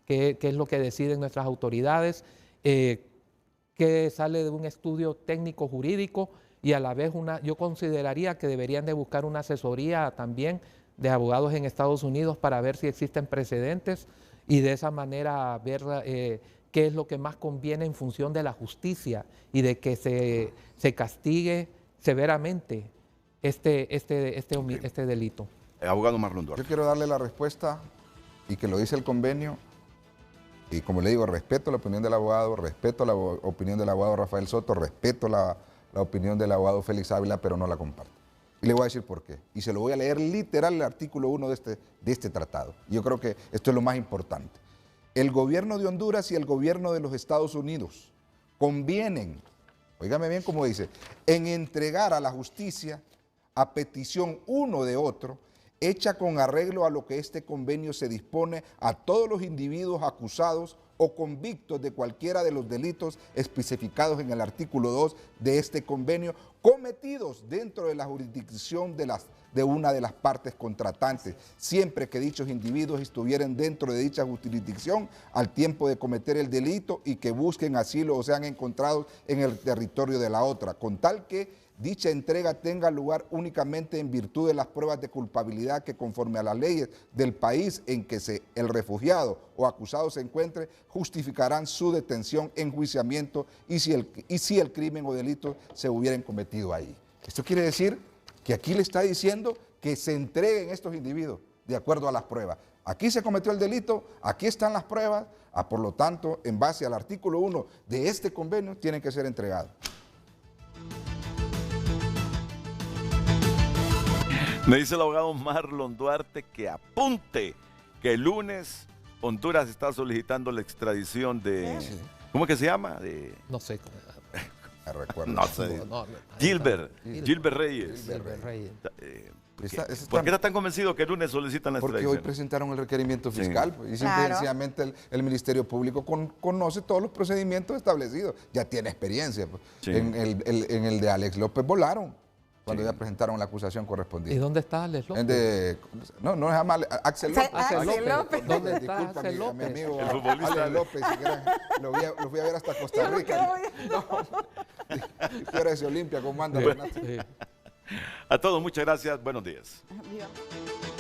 Qué es lo que deciden nuestras autoridades, que sale de un estudio técnico jurídico y a la vez yo consideraría que deberían de buscar una asesoría también de abogados en Estados Unidos para ver si existen precedentes y de esa manera ver qué es lo que más conviene en función de la justicia y de que se castigue severamente este delito. Abogado Marlon Duarte. Yo quiero darle la respuesta y que lo dice el convenio. Y como le digo, respeto la opinión del abogado, respeto la opinión del abogado Rafael Soto, respeto la opinión del abogado Félix Ávila, pero no la comparto. Y le voy a decir por qué. Y se lo voy a leer literal el artículo 1 de este tratado. Yo creo que esto es lo más importante. El gobierno de Honduras y el gobierno de los Estados Unidos convienen, óigame bien como dice, en entregar a la justicia a petición uno de otro, hecha con arreglo a lo que este convenio se dispone a todos los individuos acusados o convictos de cualquiera de los delitos especificados en el artículo 2 de este convenio, cometidos dentro de la jurisdicción de una de las partes contratantes, siempre que dichos individuos estuvieran dentro de dicha jurisdicción al tiempo de cometer el delito y que busquen asilo o sean encontrados en el territorio de la otra, con tal que dicha entrega tenga lugar únicamente en virtud de las pruebas de culpabilidad que, conforme a las leyes del país en que el refugiado o acusado se encuentre, justificarán su detención, enjuiciamiento y si el crimen o delito se hubieran cometido ahí. Esto quiere decir que aquí le está diciendo que se entreguen estos individuos de acuerdo a las pruebas. Aquí se cometió el delito, aquí están las pruebas, por lo tanto, en base al artículo 1 de este convenio, tienen que ser entregados. Me dice el abogado Marlon Duarte que apunte que el lunes Honduras está solicitando la extradición de... ¿Cómo que se llama? No sé. No sé. Gilbert Reyes. Gilbert Reyes. ¿Por qué está tan convencido que el lunes solicitan la extradición? Porque hoy presentaron el requerimiento fiscal y sencillamente el Ministerio Público conoce todos los procedimientos establecidos, ya tiene experiencia. Pues. Sí. En el de Alex López volaron cuando ya presentaron la acusación correspondiente. ¿Y dónde está Alex López? No se llama Axel López. Axel López. ¿Dónde está Axel López? Mi amigo el futbolista Alex López, si quieren, lo fui a ver hasta Costa Rica. Tú eres de Olimpia, ¿cómo anda? A todos, muchas gracias. Buenos días.